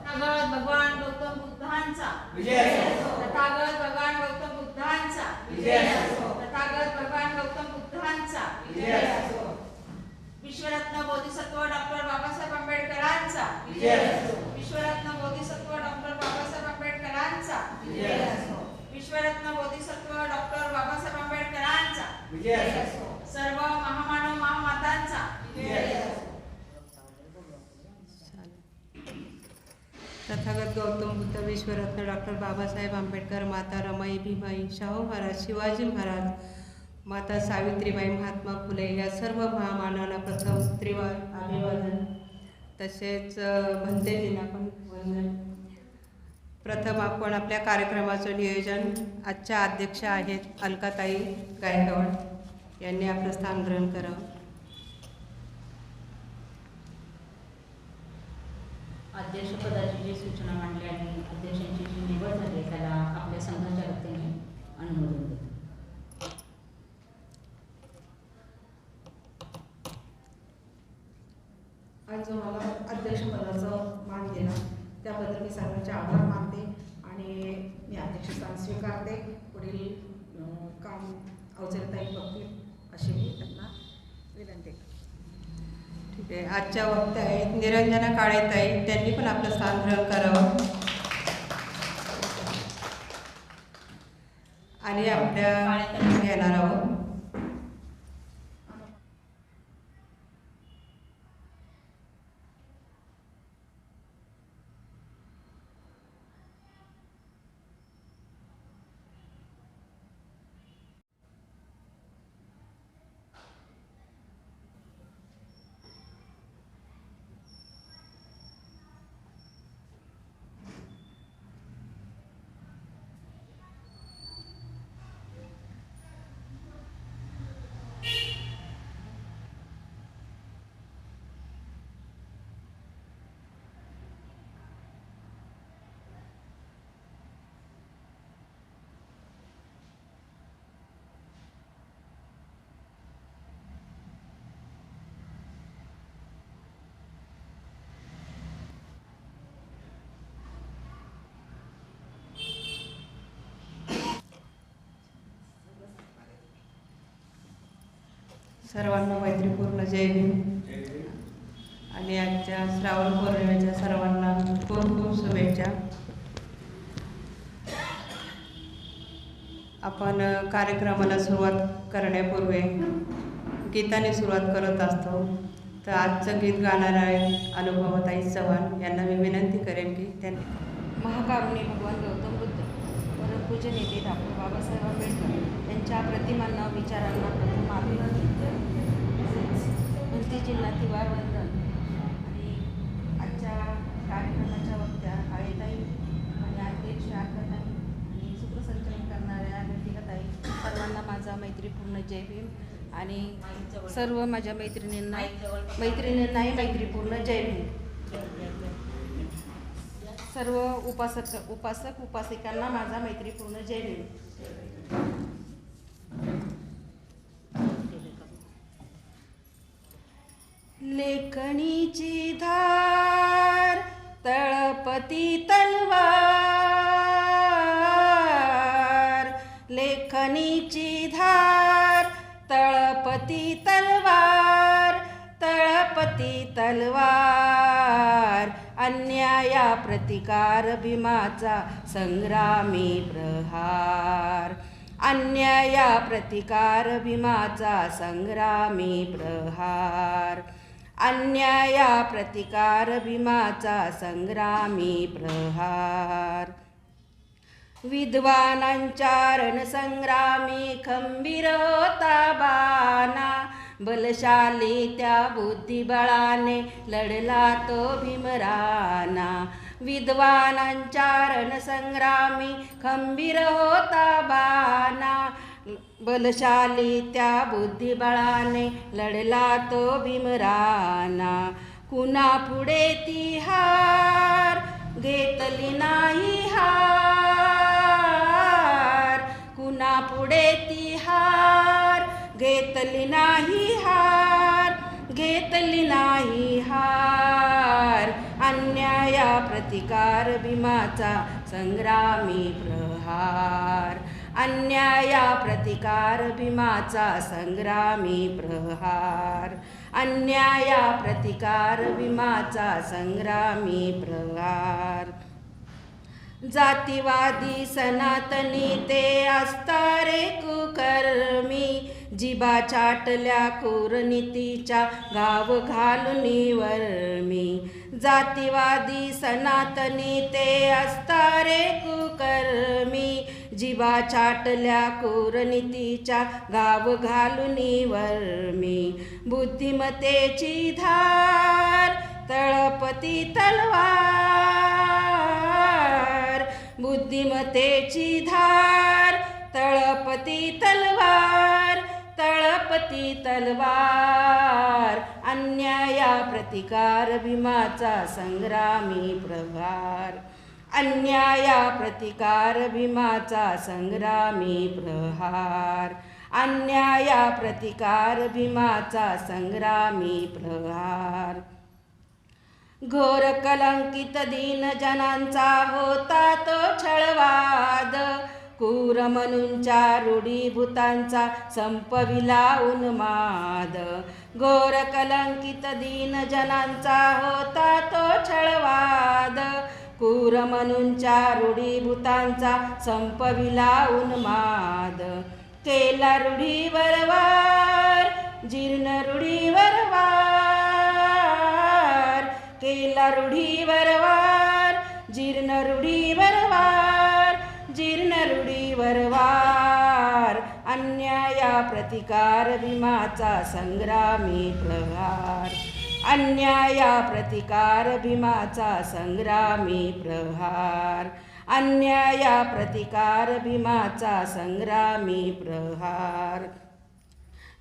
तथागत भगवान गौतम बुद्धांचा तथागत भगवान गौतम बुद्धांचा तथागत भगवान गौतम बुद्धांचा विश्वरत्न बोधिसत्व डॉक्टर बाबासाहेब आंबेडकरांचा विश्वरत्न बोधिसत्व डॉक्टर बाबासाहेब आंबेडकरांचा विश्वरत्न बोधिसत्व डॉक्टर बाबासाहेब आंबेडकरांचा सर्व महामानव महामातांचा तथागत गौतम बुद्ध विश्वरत्न डॉक्टर बाबासाहेब आंबेडकर माता रमाई भीमाई शाहू महाराज शिवाजी महाराज माता सावित्रीबाई महात्मा फुले या सर्व महामानवांना प्रथम त्रिवार अभिवादन तसेच भन्तेजींना पण वंदन. प्रथम आपण आपल्या कार्यक्रमाचं नियोजन आजच्या अध्यक्ष आहेत अलकाताई गायकवाड यांनी आपलं स्थान ग्रहण करावं. अध्यक्षपदाची जी सूचना मांडली आणि अध्यक्षांची जी निवड झाली त्याला आपल्या संघाच्या वतीने अनुमोदन देतो. आज जो मला अध्यक्षपदाचा मान दिला त्याबद्दल मी सर्वांचे आभार मानते आणि मी अध्यक्षस्थान स्वीकारते. पुढील काम अवचरताई बघतील अशी मी त्यांना विनंती करते. ठीक आहे. आजच्या वक्त्या आहेत निरंजना काळेताई त्यांनी पण आपलं स्थान ग्रहण करावं आणि आपल्या घेणार आहोत. सर्वांना मैत्रीपूर्ण जय भीम आणि आजच्या श्रावण पौर्णिमेच्या सर्वांना खूप खूप शुभेच्छा. आपण कार्यक्रमाला सुरुवात करण्यापूर्वी गीताने सुरुवात करत असतो. तर आजचं गीत गाणार आहे अनुभवताई चव्हाण यांना मी विनंती करेन की त्यांनी महाकारुण्य भगवान गौतम बुद्ध परमपूज्य नेते डॉक्टर बाबासाहेब आंबेडकर यांच्या प्रतिमांना विचारांना प्रथम अभिवादन भंतेजींना तिवार वंदन आणि आजच्या कार्यक्रमाच्या वक्त्या काळेताई आणि अध्यक्ष आकाताई आणि सूत्रसंचालन करणाऱ्या व्यक्तिगताई सर्वांना माझा मैत्रीपूर्ण जय भीम आणि सर्व माझ्या मैत्रिणींनाही मैत्रीपूर्ण जय भीम. सर्व उपासक उपासिकांना माझा मैत्रीपूर्ण जय भीम. लेखणीची धार तळपती तलवार लेखणीची धार तळपती तलवार तळपती तलवार अन्याया प्रतिकार भीमाचा संग्रामी प्रहार अन्याया प्रतिकार भीमाचा संग्रामी प्रहार अन्याया प्रतिकार भीमाचा संग्रामी प्रहार विद्वानांच्या रणसंग्रामी खंबीर होता बाणा बलशाली त्या बुद्धिबळाने लढला तो भीमराना विद्वानांच्या रणसंग्रामी खंबीर होता बाणा बलशाली त्या बुद्धिबळाने लढला तो भीमराना कुणा पुढे ती हार घेतली नाही हार कुणा पुढे ती हार घेतली नाही हार, घेतली नाही हार. अन्याया प्रतिकार भीमाचा संग्रामी प्रहार, अन्याया प्रतिकार भीमाचा संग्रामी प्रहार, अन्याया प्रतिकार भीमाचा संग्रामी प्रहार. जातीवादी सनातनी ते असतारे कुकर्मी, जिबा चाटल्या कुरनीतीच्या गाव घालून वर्मी. जातीवादी सनातनी ते असतारे कुकर्मी, जिबा चाटल्या कुरनीतीच्या गाव घालून वर्मी. बुद्धिमतेची धार तळपती तलवार, बुद्धिमतेची धार तळपती तलवार, तळपती तलवार. अन्याया प्रतिकार भीमाचा संग्रामी प्रहार, अन्याया प्रतिकार भीमाचा संग्रामी प्रहार, अन्याया प्रतिकार भीमाचा संग्रामी प्रहार. घोर कलंकित दीन जनांचा होता तो छळवाद, क्रूर म्हणूनच्या रूढीभूतांचा संपविला उन्माद. घोर कलंकित दीन जनांचा होता तो छळवाद, क्रूर म्हणूनच्या रूढीभूतांचा संपविला उन्माद. केला रूढीवर वार, जीर्ण रूढीवर वार, केला रूढीवर वार, जीर्ण रूढीवर वार, जीर्ण रूढीवर वार. अन्याया प्रतिकार भीमाचा संग्रामी प्रहार, अन्याया प्रतिकार भीमाचा संग्रामी प्रहार, अन्याया प्रतिकार भीमाचा संग्रामी प्रहार.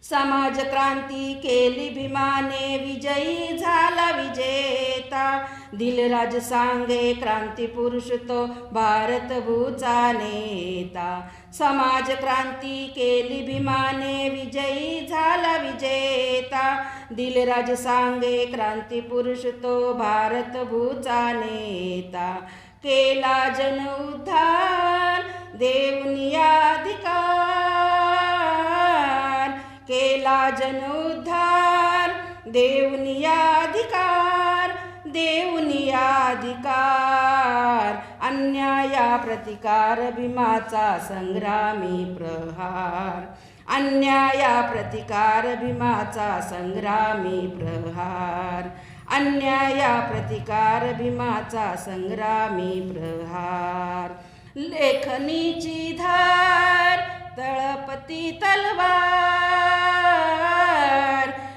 समाज क्रांती केली भीमाने, विजयी झाला विजेता. दिलराज सांगे क्रांती पुरुष तो भारत भूचा नेता. समाज क्रांती केली भीमाने, विजयी झाला विजेता. दिलराज सांगे क्रांती पुरुष तो भारत भूचा नेता. केला जन उद्धार देऊनी अधिकार, केला जन उद्धार देऊनी अधिकार, देऊनी अधिकार. अन्याया प्रतिकार भीमाचा संग्रामी प्रहार, अन्याया प्रतिकार भीमाचा संग्रामी प्रहार, अन्याया प्रतिकार भीमाचा संग्रामी प्रहार. लेखनीची धार तळपती तलवार,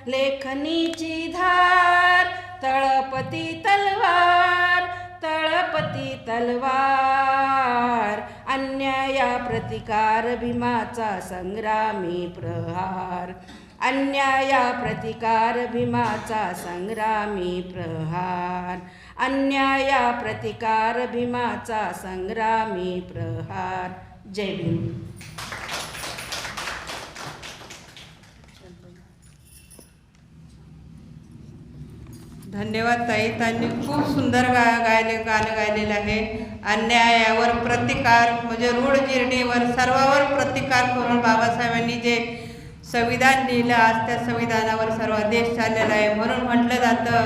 लेखनीची धार तळपती तलवार, तळपती तलवार. अन्याया प्रतिकार भीमाचा संग्रामी प्रहार, अन्याया प्रतिकार भीमाचा संग्रामी प्रहार, अन्याया प्रतिकार भीमाचा संग्रामी प्रहार. जय भीम. धन्यवाद ताई. त्यांनी खूप सुंदर गाणं गायलेलं आहे. अन्यायावर प्रतिकार म्हणजे रूढ जिरणीवर सर्वावर प्रतिकार करून बाबासाहेबांनी जे संविधान लिहिलं, आज त्या संविधानावर सर्व देश चाललेला आहे. म्हणून म्हटलं जातं,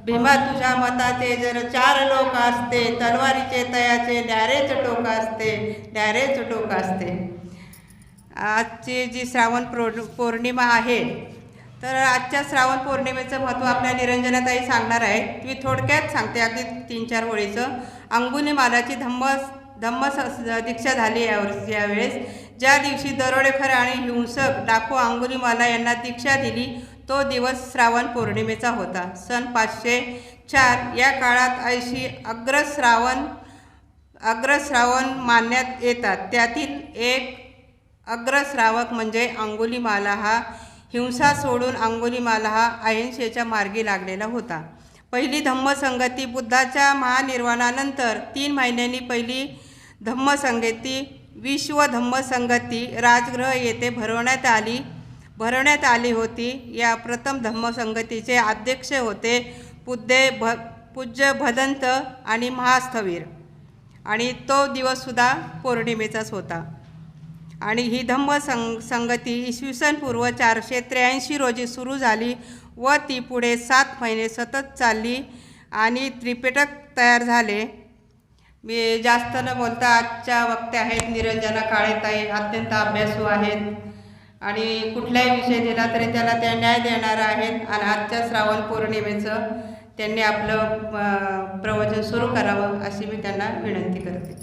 भीमा तुझ्या मताचे जर 4 लोक असते, तलवारीचे तयाचे न्यारेच टोक असते, न्यारेच टोक असते. आजची जी श्रावण पौर्णिमा आहे, तर आजच्या श्रावण पौर्णिमेचं महत्त्व आपल्या निरंजनाताई सांगणार आहे. मी थोडक्यात सांगते, अगदी 3-4 ओळीचं. अंगुलीमालाची धम्म दीक्षा झाली यावेळेस. ज्या दिवशी दरोडेखोर आणि हिंसक डाकू अंगुलीमाला यांना दीक्षा दिली, तो दिवस श्रावण पौर्णिमेचा होता. सन 504 या काळात 80 अग्रश्रावण मानण्यात येतात. त्यातील एक अग्रश्रावक म्हणजे अंगुलीमाला हा हिंसा सोडून अंगुलीमाला हा अहिंसेच्या मार्गी लागलेला होता. पहिली धम्मसंगती बुद्धाच्या महानिर्वाणानंतर 3 महिन्यांनी पहिली धम्मसंगती विश्व धम्मसंगती राजगृह येथे भरवण्यात आली. भरवण्यात आली होती. या प्रथम धम्मसंगतीचे अध्यक्ष होते पूज्य भदंत आणि महास्थवीर, आणि तो दिवससुद्धा पौर्णिमेचाच होता. आणि ही संगती इसवी सन पूर्व 483 रोजी सुरू झाली व ती पुढे 7 महिने सतत चालली आणि त्रिपिटक तयार झाले. मी जास्त न बोलता आजच्या वक्त्या आहेत निरंजना काळेताई, अत्यंत अभ्यासू आहेत आणि कुठलाही विषय दिला तरी त्याला त्या न्याय देणारा आहेत. आणि आजच्या श्रावण पौर्णिमेचं त्यांनी आपलं प्रवचन सुरू करावं अशी मी त्यांना विनंती करते.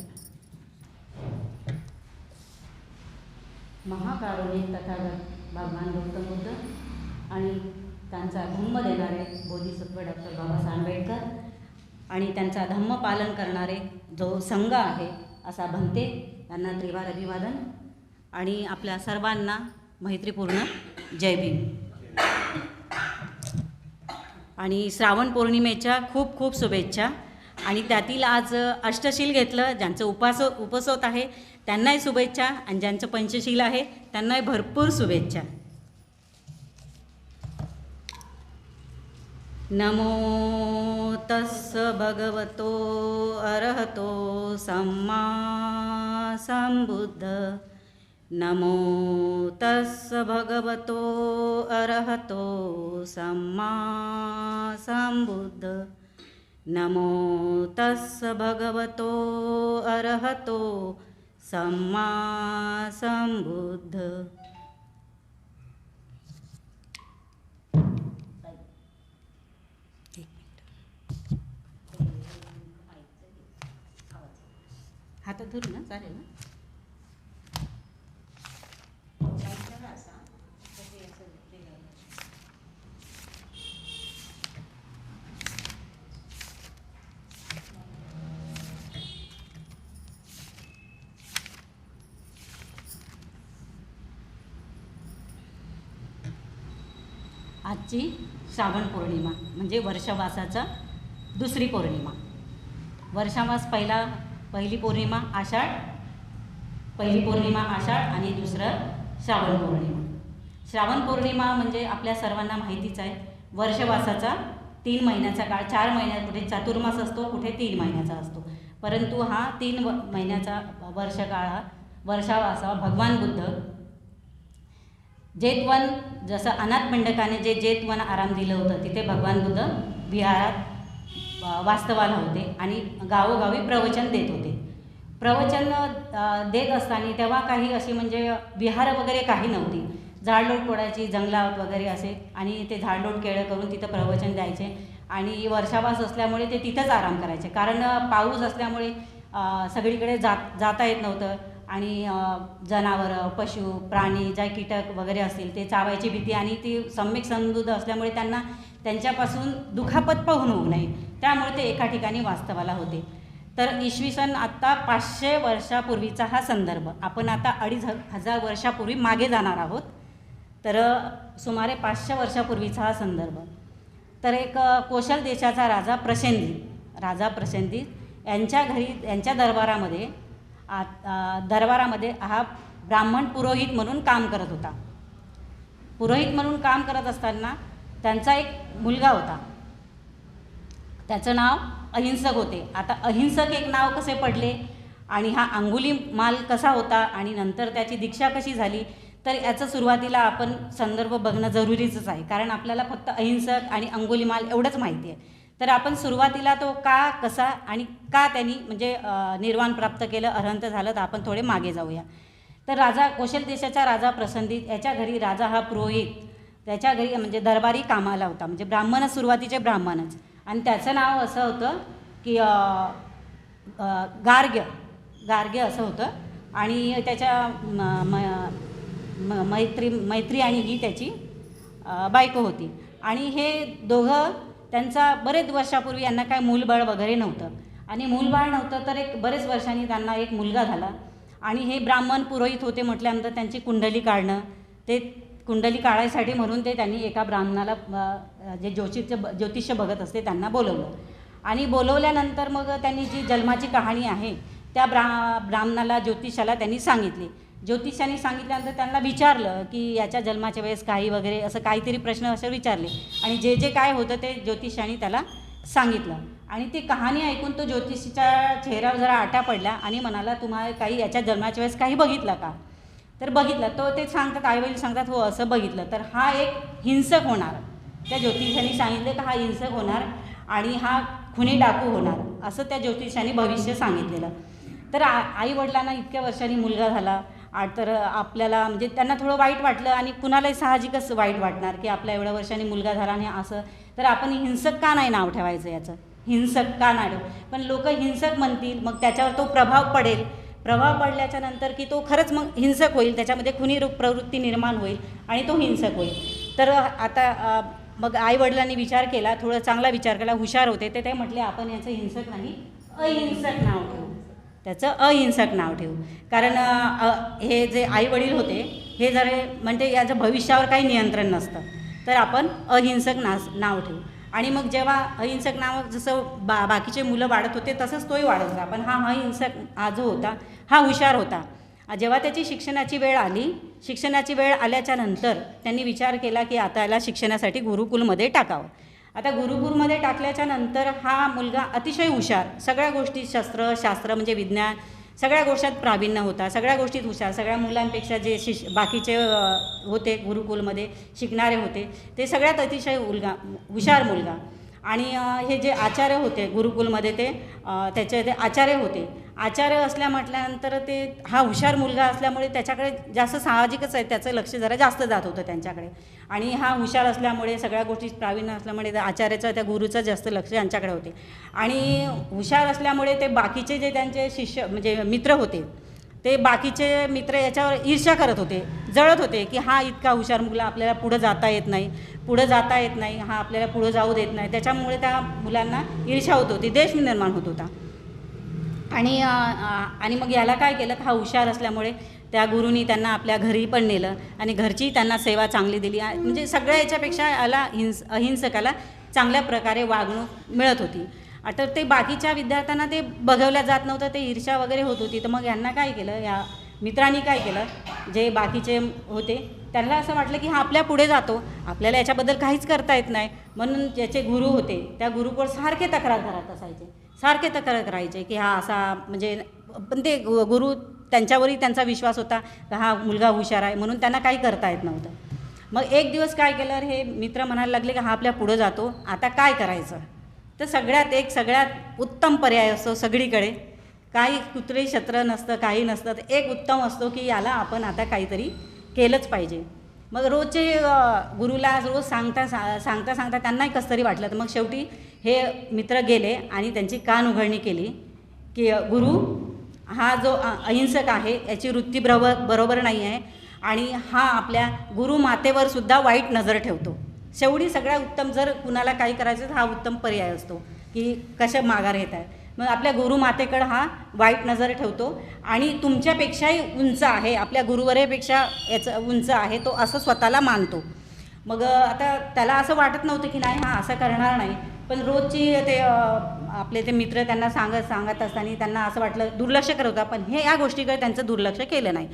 महाकारुणिक तथागत भगवान गौतम बुद्ध आणि त्यांचा धम्म देणारे बोधिसत्व डॉक्टर बाबासाहेब आंबेडकर आणि त्यांचा धम्म पालन करणारे जो संघ आहे असा भंते यांना त्रिवार अभिवादन आणि आपल्या सर्वांना मैत्रीपूर्ण जय भीम. आणि श्रावण पौर्णिमेच्या खूप खूप शुभेच्छा. आणि त्यातील आज अष्टशील घेतलं ज्यांचं उपसोत आहे त्यांनाही शुभेच्छा, आणि ज्यांचं पंचशील आहे त्यांनाही भरपूर शुभेच्छा. नमो तस्स भगवतो अरहतो सम्मा संबुद्ध. नमो तस्स भगवतो अरहतो सम्मा संबुद्ध. नमो तस्स भगवतो अरहतो सम्मा संबुद्ध. हातात धरू ना, चालेल ना? आजची श्रावण पौर्णिमा म्हणजे वर्षवासाचा दुसरी पौर्णिमा. वर्षावास पहिली पौर्णिमा आषाढ, पहिली पौर्णिमा आषाढ आणि दुसरं श्रावण पौर्णिमा. श्रावण पौर्णिमा म्हणजे आपल्या सर्वांना माहितीच आहे. वर्षवासाचा 3 महिन्याचा काळ, 4 महिन्यात कुठे चातुर्मास असतो, कुठे 3 महिन्याचा असतो, परंतु हा 3 महिन्याचा वर्षकाळ हा वर्षावासा भगवान बुद्ध जेतवन, जसं अनाथ पंडकाने जे जेतवन आराम दिलं होतं तिथे भगवान बुद्ध विहारात वास्तवाला होते आणि गावोगावी प्रवचन देत होते. प्रवचन देत असताना तेव्हा काही अशी म्हणजे विहार वगैरे काही नव्हती. झाडलोट तोडायची, जंगलात वगैरे असे, आणि ते झाडलोट केळं करून तिथं प्रवचन द्यायचे. आणि वर्षावास असल्यामुळे ते तिथंच आराम करायचे, कारण पाऊस असल्यामुळे सगळीकडे जाता येत नव्हतं. आणि जनावरं, पशु, प्राणी, ज्या कीटक वगैरे असतील ते चावायची भीती, आणि ती सम्यक समृद्ध असल्यामुळे त्यांना त्यांच्यापासून दुखापत पाहून होऊ नये, त्यामुळे ते एका ठिकाणी वास्तवाला होते. तर इसवी सन आत्ता 500 वर्षापूर्वीचा हा संदर्भ. आपण आता 2500 वर्षापूर्वी मागे जाणार आहोत. तर सुमारे 500 वर्षापूर्वीचा हा संदर्भ. तर एक कोशल देशाचा राजा प्रसेनजित यांच्या घरी, यांच्या दरबारामध्ये हा ब्राह्मण पुरोहित म्हणून काम करत होता. पुरोहित म्हणून काम करत असताना त्यांचा एक मुलगा होता, त्याचं नाव अहिंसक होते. आता अहिंसक एक नाव कसे पडले आणि हा अंगुलीमाल कसा होता आणि नंतर त्याची दीक्षा कशी झाली, तर याचं सुरुवातीला आपण संदर्भ बघणं जरुरीचंच आहे, कारण आपल्याला फक्त अहिंसक आणि अंगुलीमाल एवढंच माहिती आहे. तर आपण सुरुवातीला तो का, कसा आणि का त्यांनी म्हणजे निर्वाण प्राप्त केलं, अरहंत झालं, तर आपण थोडे मागे जाऊया. तर राजा, कोशल देशाचा राजा प्रसेनजित याच्या घरी राजा हा पुरोहित त्याच्या घरी म्हणजे दरबारी कामाला होता, म्हणजे ब्राह्मणच, सुरुवातीचे ब्राह्मणच. आणि त्याचं नाव असं होतं की गार्ग्य असं होतं. आणि त्याच्या मैत्री आणि ही त्याची बायको होती. आणि हे दोघं, त्यांचा बरेच वर्षापूर्वी यांना काय मूलबाळ वगैरे नव्हतं, आणि मूलबाळ नव्हतं तर एक बरेच वर्षांनी त्यांना एक मुलगा झाला. आणि हे ब्राह्मण पुरोहित होते म्हटल्यानंतर त्यांची कुंडली काढणं, ते कुंडली काढायसाठी म्हणून त्यांनी एका ब्राह्मणाला, जे ज्योतिष्य बघत असते त्यांना बोलवलं. आणि बोलवल्यानंतर मग त्यांनी जी जन्माची कहाणी आहे त्या ब्राह्मणाला, ज्योतिषाला त्यांनी सांगितली. ज्योतिषांनी सांगितल्यानंतर त्यांना विचारलं की याच्या जन्माच्या वेळेस काही वगैरे असं काहीतरी प्रश्न असे विचारले आणि जे जे काय होतं ते ज्योतिषांनी त्याला सांगितलं आणि ती कहाणी ऐकून तो ज्योतिषीच्या चेहऱ्यावर जरा आटा पडला आणि म्हणाला, तुम्हाला काही याच्या जन्माच्या वेळेस काही बघितलं का? तर बघितलं. तो ते सांगतात, आईवडील सांगतात हो असं बघितलं. तर हा एक हिंसक होणार, त्या ज्योतिषांनी सांगितलं की हा हिंसक होणार आणि हा खुनी डाकू होणार असं त्या ज्योतिषांनी भविष्य सांगितलेलं. तर आईवडिलांना इतक्या वर्षांनी मुलगा झाला तर आपल्याला म्हणजे त्यांना थोडं वाईट वाटलं आणि कुणालाही साहजिकच वाईट वाटणार की आपल्या एवढ्या वर्षांनी मुलगा झाला आणि असं. तर आपण हिंसक का नाही नाव ठेवायचं याचं, हिंसक का नाही ठेव. पण लोक हिंसक म्हणतील, मग त्याच्यावर तो प्रभाव पडेल. प्रभाव पडल्याच्या नंतर की तो खरंच मग हिंसक होईल, त्याच्यामध्ये खुनी प्रवृत्ती निर्माण होईल आणि तो हिंसक होईल. तर आता मग आईवडिलांनी विचार केला, थोडं चांगला विचार केला, हुशार होते ते म्हटले आपण याचं हिंसक नाही अहिंसक नाव ठेवू, त्याचं अहिंसक नाव ठेवू. कारण हे जे आईवडील होते हे जर म्हणजे याचं भविष्यावर काही नियंत्रण नसतं, तर आपण अहिंसक नाव ठेवू. आणि मग जेव्हा अहिंसक नाव जसं बाकीचे मुलं वाढत होते तसंच तोही वाढत होता. पण हा अहिंसक जो होता हा हुशार होता. जेव्हा त्याची शिक्षणाची वेळ आली, शिक्षणाची वेळ आल्याच्या नंतर त्यांनी विचार केला की आता याला शिक्षणासाठी गुरुकुलमध्ये टाकावं. आता गुरुकुलमध्ये टाकल्याच्या नंतर हा मुलगा अतिशय हुशार, सगळ्या गोष्टी शास्त्र म्हणजे विज्ञान सगळ्या गोष्टीत प्रावीण्य होता, सगळ्या गोष्टीत हुशार. सगळ्या मुलांपेक्षा जे बाकीचे होते गुरुकुलमध्ये शिकणारे होते ते सगळ्यात अतिशय हुशार मुलगा. आणि हे जे आचार्य होते गुरुकुलमध्ये त्याचे ते आचार्य होते. आचार्य असल्या म्हटल्यानंतर ते हा हुशार मुलगा असल्यामुळे त्याच्याकडे जास्त साहजिकच आहे, त्याचं लक्ष जरा जास्त जात होतं त्यांच्याकडे. आणि हा हुशार असल्यामुळे सगळ्या गोष्टी प्रावीण्य असल्यामुळे त्या आचार्याचं त्या गुरुचं जास्त लक्ष यांच्याकडे होते. आणि हुशार असल्यामुळे ते बाकीचे जे त्यांचे शिष्य म्हणजे मित्र होते ते बाकीचे मित्र याच्यावर ईर्ष्या करत होते, जळत होते की हा इतका हुशार मुलगा आपल्याला पुढं जाता येत नाही, हा आपल्याला पुढं जाऊ देत नाही. त्याच्यामुळे त्या मुलांना ईर्ष्या होत होती, द्वेष निर्माण होत होता. आणि मग याला काय केलं, हा हुशार असल्यामुळे त्या गुरुनी त्यांना आपल्या घरी पण नेलं आणि घरची त्यांना सेवा चांगली दिली. म्हणजे सगळ्या याच्यापेक्षा याला अहिंसकाला चांगल्या प्रकारे वागणूक मिळत होती. आता ते बाकीच्या विद्यार्थ्यांना ते बघवल्या जात नव्हतं, ते ईर्ष्या वगैरे होत होती. तर मग यांना काय केलं, या मित्रांनी काय केलं, जे बाकीचे होते त्यांना असं वाटलं की हा आपल्या पुढे जातो, आपल्याला याच्याबद्दल काहीच करता येत नाही. म्हणून ज्याचे गुरु होते त्या गुरुवर सारखे तक्रार करत असायचे, सारखे तक्रार करायचे की हा असा म्हणजे. पण ते गुरु त्यांच्यावरही त्यांचा विश्वास होता की हा मुलगा हुशार आहे म्हणून त्यांना काही करता येत नव्हतं. मग एक दिवस काय केलं, हे मित्र म्हणायला लागले की हा आपल्या पुढं जातो, आता काय करायचं. तर सगळ्यात उत्तम पर्याय असतो सगळीकडे, काही कुत्रे छत्र नसतं, काही नसतं, तर एक उत्तम असतो की याला आपण आता काहीतरी केलंच पाहिजे. मग रोजचे गुरुला रोज सांगता त्यांनाही कसं तरी वाटलं. तर मग शेवटी हे मित्र गेले आणि त्यांची कान उघडणी केली की गुरु हा जो अहिंसक आहे याची वृत्ती बरोबर नाही आहे आणि हा आपल्या गुरुमातेवर सुद्धा वाईट नजर ठेवतो. शेवटी सगळ्यात उत्तम जर कुणाला काही करायचं तर हा उत्तम पर्याय असतो की कशा माघार येत आहे. मग आपल्या गुरुमातेकडं हा वाईट नजर ठेवतो आणि तुमच्यापेक्षाही उंच आहे, आपल्या गुरुवरेपेक्षा याचं उंच आहे तो असं स्वतःला मानतो. मग आता त्याला असं वाटत नव्हतं की नाही हा असं करणार नाही. पण रोजची ते आपले ते मित्र त्यांना सांगत असताना त्यांना असं वाटलं, दुर्लक्ष करत होता. पण हे या गोष्टीकडे त्यांचं दुर्लक्ष केलं नाही.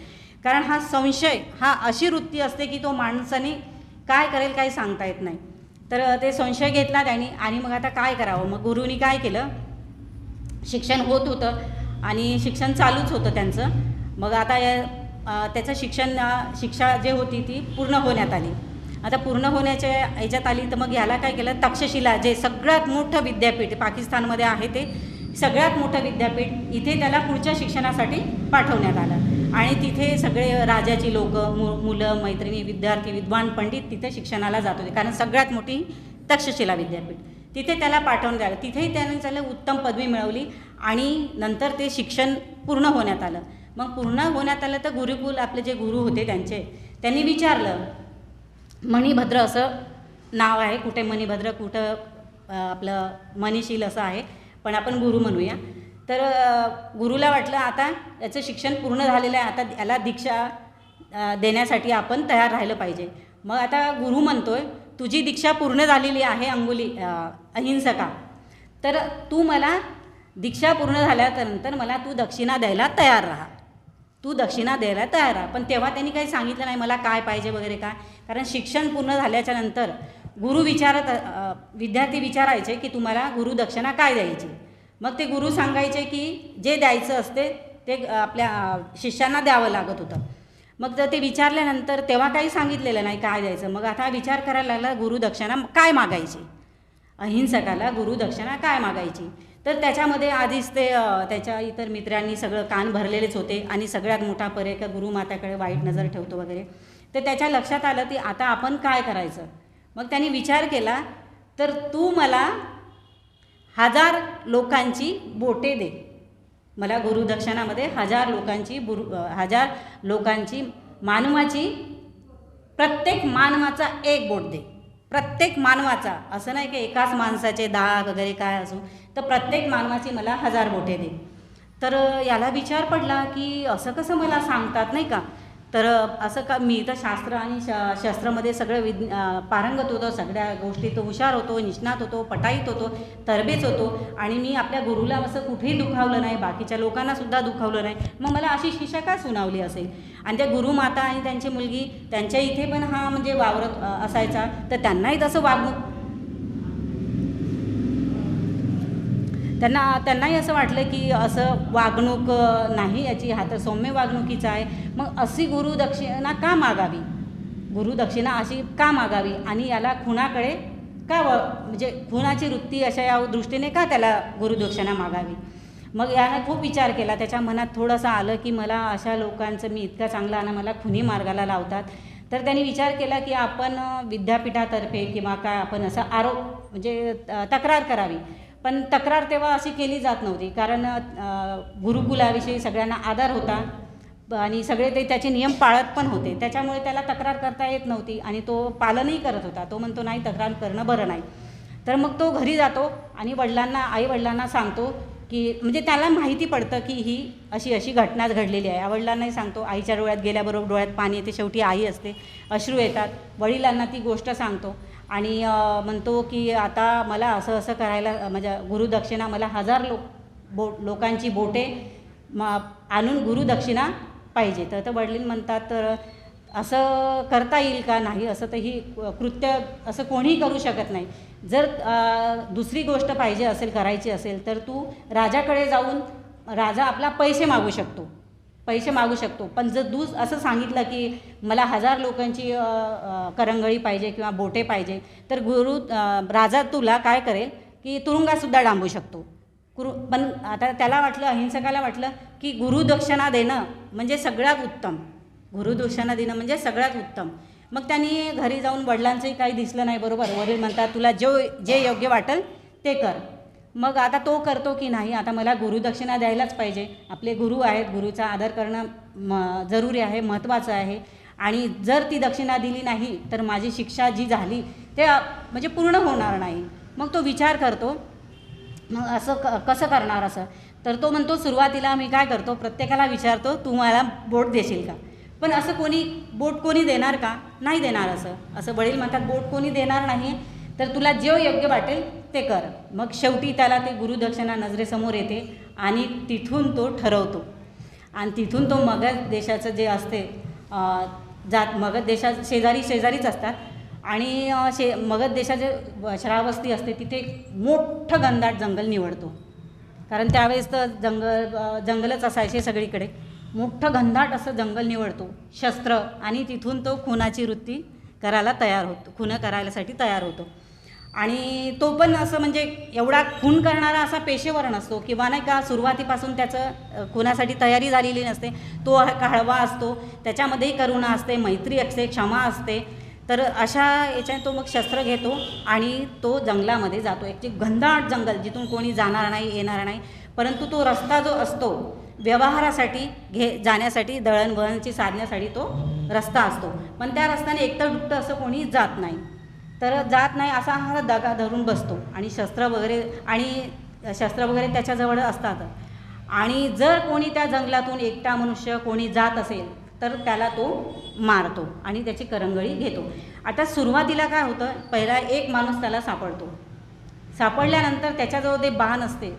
कारण हा संशय हा अशी वृत्ती असते की तो माणसाने काय करेल काही सांगता येत नाही. तर ते संशय घेतला त्यांनी आणि मग आता काय करावं. मग गुरुनी काय केलं, शिक्षण होत होतं आणि शिक्षण चालूच होतं त्यांचं. मग आता त्याचं शिक्षा जे होती ती पूर्ण होण्यात आली. आता पूर्ण होण्याच्या ह्याच्यात आली तर मग याला काय केलं, तक्षशिला जे सगळ्यात मोठं विद्यापीठ पाकिस्तानमध्ये आहे ते सगळ्यात मोठं विद्यापीठ, इथे त्याला पुढच्या शिक्षणासाठी पाठवण्यात आलं. आणि तिथे सगळे राजाची लोकं मुलं मैत्रिणी विद्यार्थी विद्वान पंडित तिथे शिक्षणाला जात होते, कारण सगळ्यात मोठी तक्षशिला विद्यापीठ तिथे त्याला पाठवण्यात आलं. तिथेही त्याने उत्तम पदवी मिळवली आणि नंतर ते शिक्षण पूर्ण होण्यात आलं. मग पूर्ण होण्यात आलं तर गुरुकुल आपले जे गुरु होते त्यांनी विचारलं, मणिभद्र असं नाव आहे, कुठे मणिभद्र कुठं आपलं मनीशील असं आहे, पण आपण गुरु म्हणूया. तर गुरुला वाटलं आता याचं शिक्षण पूर्ण झालेलं आहे, आता याला दीक्षा देण्यासाठी आपण तयार राहिलं पाहिजे. मग आता गुरु म्हणतोय तुझी दीक्षा पूर्ण झालेली आहे अहिंसका, तर तू मला दीक्षा पूर्ण झाल्यानंतर मला तू दक्षिणा द्यायला तयार राहा. तू दक्षिणा द्यायला तयार आहे. पण तेव्हा त्यांनी काही सांगितलं नाही मला काय पाहिजे वगैरे काय, कारण शिक्षण पूर्ण झाल्याच्या नंतर विद्यार्थी विचारायचे की तुम्हाला गुरुदक्षिणा काय द्यायची. मग ते गुरु सांगायचे की जे द्यायचं असते ते आपल्या शिष्यांना द्यावं लागत होतं. मग जर ते विचारल्यानंतर तेव्हा काही सांगितलेलं नाही काय द्यायचं. मग आता विचार करायला लागला गुरुदक्षिणा काय मागायची, अहिंसकाला गुरुदक्षिणा काय मागायची. तर त्याच्यामध्ये आधीच ते त्याच्या इतर मित्रांनी सगळं कान भरलेलेच होते आणि सगळ्यात मोठा पर्याय का गुरुमाताकडे वाईट नजर ठेवतो वगैरे. तर त्याच्या लक्षात आलं की आता आपण काय करायचं. मग त्यांनी विचार केला तर तू मला 1000 लोकांची बोटे दे, मला गुरुदक्षिणामध्ये 1000 लोकांची मानवाची प्रत्येक मानवाचा 1 बोट दे. प्रत्येक मानवाचा, असं नाही की एकाच माणसाचे 10 वगैरे काय असो, तर प्रत्येक मानवाची मला 1000 बोटे दे. तर याला विचार पडला की असं कसं मला सांगतात नाही का. तर असं का, मी तर शास्त्र आणि शस्त्रामध्ये सगळं पारंगत होतो, सगळ्या गोष्टीत हुशार होतो, निष्णात होतो, पटाईत होतो, तरबेज होतो आणि मी आपल्या गुरुला असं कुठेही दुखावलं नाही, बाकीच्या लोकांनासुद्धा दुखावलं नाही. मग मला अशी शिक्षा का सुनावली असेल. आणि त्या गुरुमाता आणि त्यांची मुलगी त्यांच्या इथे पण हा म्हणजे वावरत असायचा, तर त्यांनाही तसं वागणूक त्यांनाही असं वाटलं की असं वागणूक नाही याची, हा तर सौम्य वागणुकीचा आहे. मग अशी गुरुदक्षिणा का मागावी, गुरुदक्षिणा अशी का मागावी आणि याला खुणाकडे का म्हणजे खुणाची वृत्ती अशा या दृष्टीने का त्याला गुरुदक्षिणा मागावी. मग यानं खूप विचार केला. त्याच्या मनात थोडंसं आलं की मला अशा लोकांचं मी इतका चांगला आणि मला खुनी मार्गाला लावतात. तर त्यांनी विचार केला की आपण विद्यापीठातर्फे किंवा काय आपण असं म्हणजे तक्रार करावी. पण तक्रार तेव्हा अशी केली जात नव्हती, कारण गुरुकुलाविषयी सगळ्यांना आदर होता आणि सगळे ते त्याचे नियम पाळत पण होते. त्याच्यामुळे त्याला तक्रार करता येत नव्हती आणि तो पालनही करत होता. तो म्हणतो नाही, तक्रार करणं बरं नाही. तर मग तो घरी जातो आणि आईवडिलांना सांगतो की म्हणजे त्याला माहिती पडतं की ही अशी घटना घडलेली आहे. आईवडिलांनाही सांगतो. आईच्या डोळ्यात गेल्याबरोबर डोळ्यात पाणी येते, शेवटी आई असते, अश्रू येतात. वडिलांना ती गोष्ट सांगतो आणि म्हणतो की आता मला असं करायला, माझ्या गुरुदक्षिणा मला 1000 लोकांची बोटे आणून गुरुदक्षिणा पाहिजे. तर वडील म्हणतात तर असं करता येईल का. नाही, असं तर ही कृत्य असं कोणीही करू शकत नाही. जर दुसरी गोष्ट पाहिजे असेल, करायची असेल, तर तू राजाकडे जाऊन राजा आपला पैसे मागू शकतो. पण जर असं सांगितलं की मला 1000 लोकांची करंगळी पाहिजे किंवा बोटे पाहिजे, तर राजा तुला काय करेल की तुरुंगातसुद्धा डांबू शकतो. पण आता त्याला वाटलं, अहिंसकाला वाटलं की गुरुदक्षिणा देणं म्हणजे सगळ्यात उत्तम, गुरुदक्षिणा देणं म्हणजे सगळ्यात उत्तम. मग त्यांनी घरी जाऊन, वडिलांचंही काही दिसलं नाही बरोबर. वडील म्हणतात तुला जे योग्य वाटेल ते कर. मग आता तो करतो की नाही, आता मला गुरुदक्षिणा द्यायलाच पाहिजे. आपले गुरु आहेत, गुरुचा आदर करणं जरुरी आहे, महत्त्वाचं आहे. आणि जर ती दक्षिणा दिली नाही तर माझी शिक्षा जी झाली ते म्हणजे पूर्ण होणार नाही. मग तो विचार करतो, मग असं कसं करणार असं. तर तो म्हणतो सुरुवातीला मी काय करतो, प्रत्येकाला विचारतो तू मला बोट देशील का. पण असं बोट कोणी देणार का, नाही देणार. असं वडील म्हणतात बोट कोणी देणार नाही, तर तुला जे योग्य वाटेल ते कर. मग शेवटी त्याला ते गुरुदक्षिणा नजरेसमोर येते आणि तिथून तो ठरवतो. आणि तिथून तो मगध देशाचं जे असते मगध देशात शेजारीच असतात आणि मगध देशाचे श्रावस्ती असते, तिथे मोठं घनदाट जंगल निवडतो. कारण त्यावेळेस तर जंगलच असायचे सगळीकडे. मोठं घनदाट असं जंगल निवडतो, शस्त्र, आणि तिथून तो खुनाची वृत्ती खून करायसाठी तयार होतो. आणि तो पण असं म्हणजे एवढा खून करणारा असा पेशेवर नसतो किंवा नाही का, सुरुवातीपासून त्याचं खुनासाठी तयारी झालेली नसते. तो हळवा असतो, त्याच्यामध्येही करुणा असते, मैत्री असते, क्षमा असते. तर अशा याच्याने तो मग शस्त्र घेतो आणि तो जंगलामध्ये जातो. एक घनदाट जंगल, जिथून कोणी जाणार नाही, येणार नाही. परंतु तो रस्ता जो असतो व्यवहारासाठी जाण्यासाठी, दळणवळणची साधण्यासाठी तो रस्ता असतो. पण त्या रस्त्याने एकटं दुकटं असं कोणी जात नाही. तर जात नाही असा हा दगा धरून बसतो आणि शस्त्र वगैरे त्याच्याजवळ असतात. आणि जर कोणी त्या जंगलातून एकटा मनुष्य कोणी जात असेल तर त्याला तो मारतो आणि त्याची करंगळी घेतो. आता सुरुवातीला काय होतं, पहिला एक माणूस त्याला सापडतो. सापडल्यानंतर त्याच्याजवळ ते बाण असते,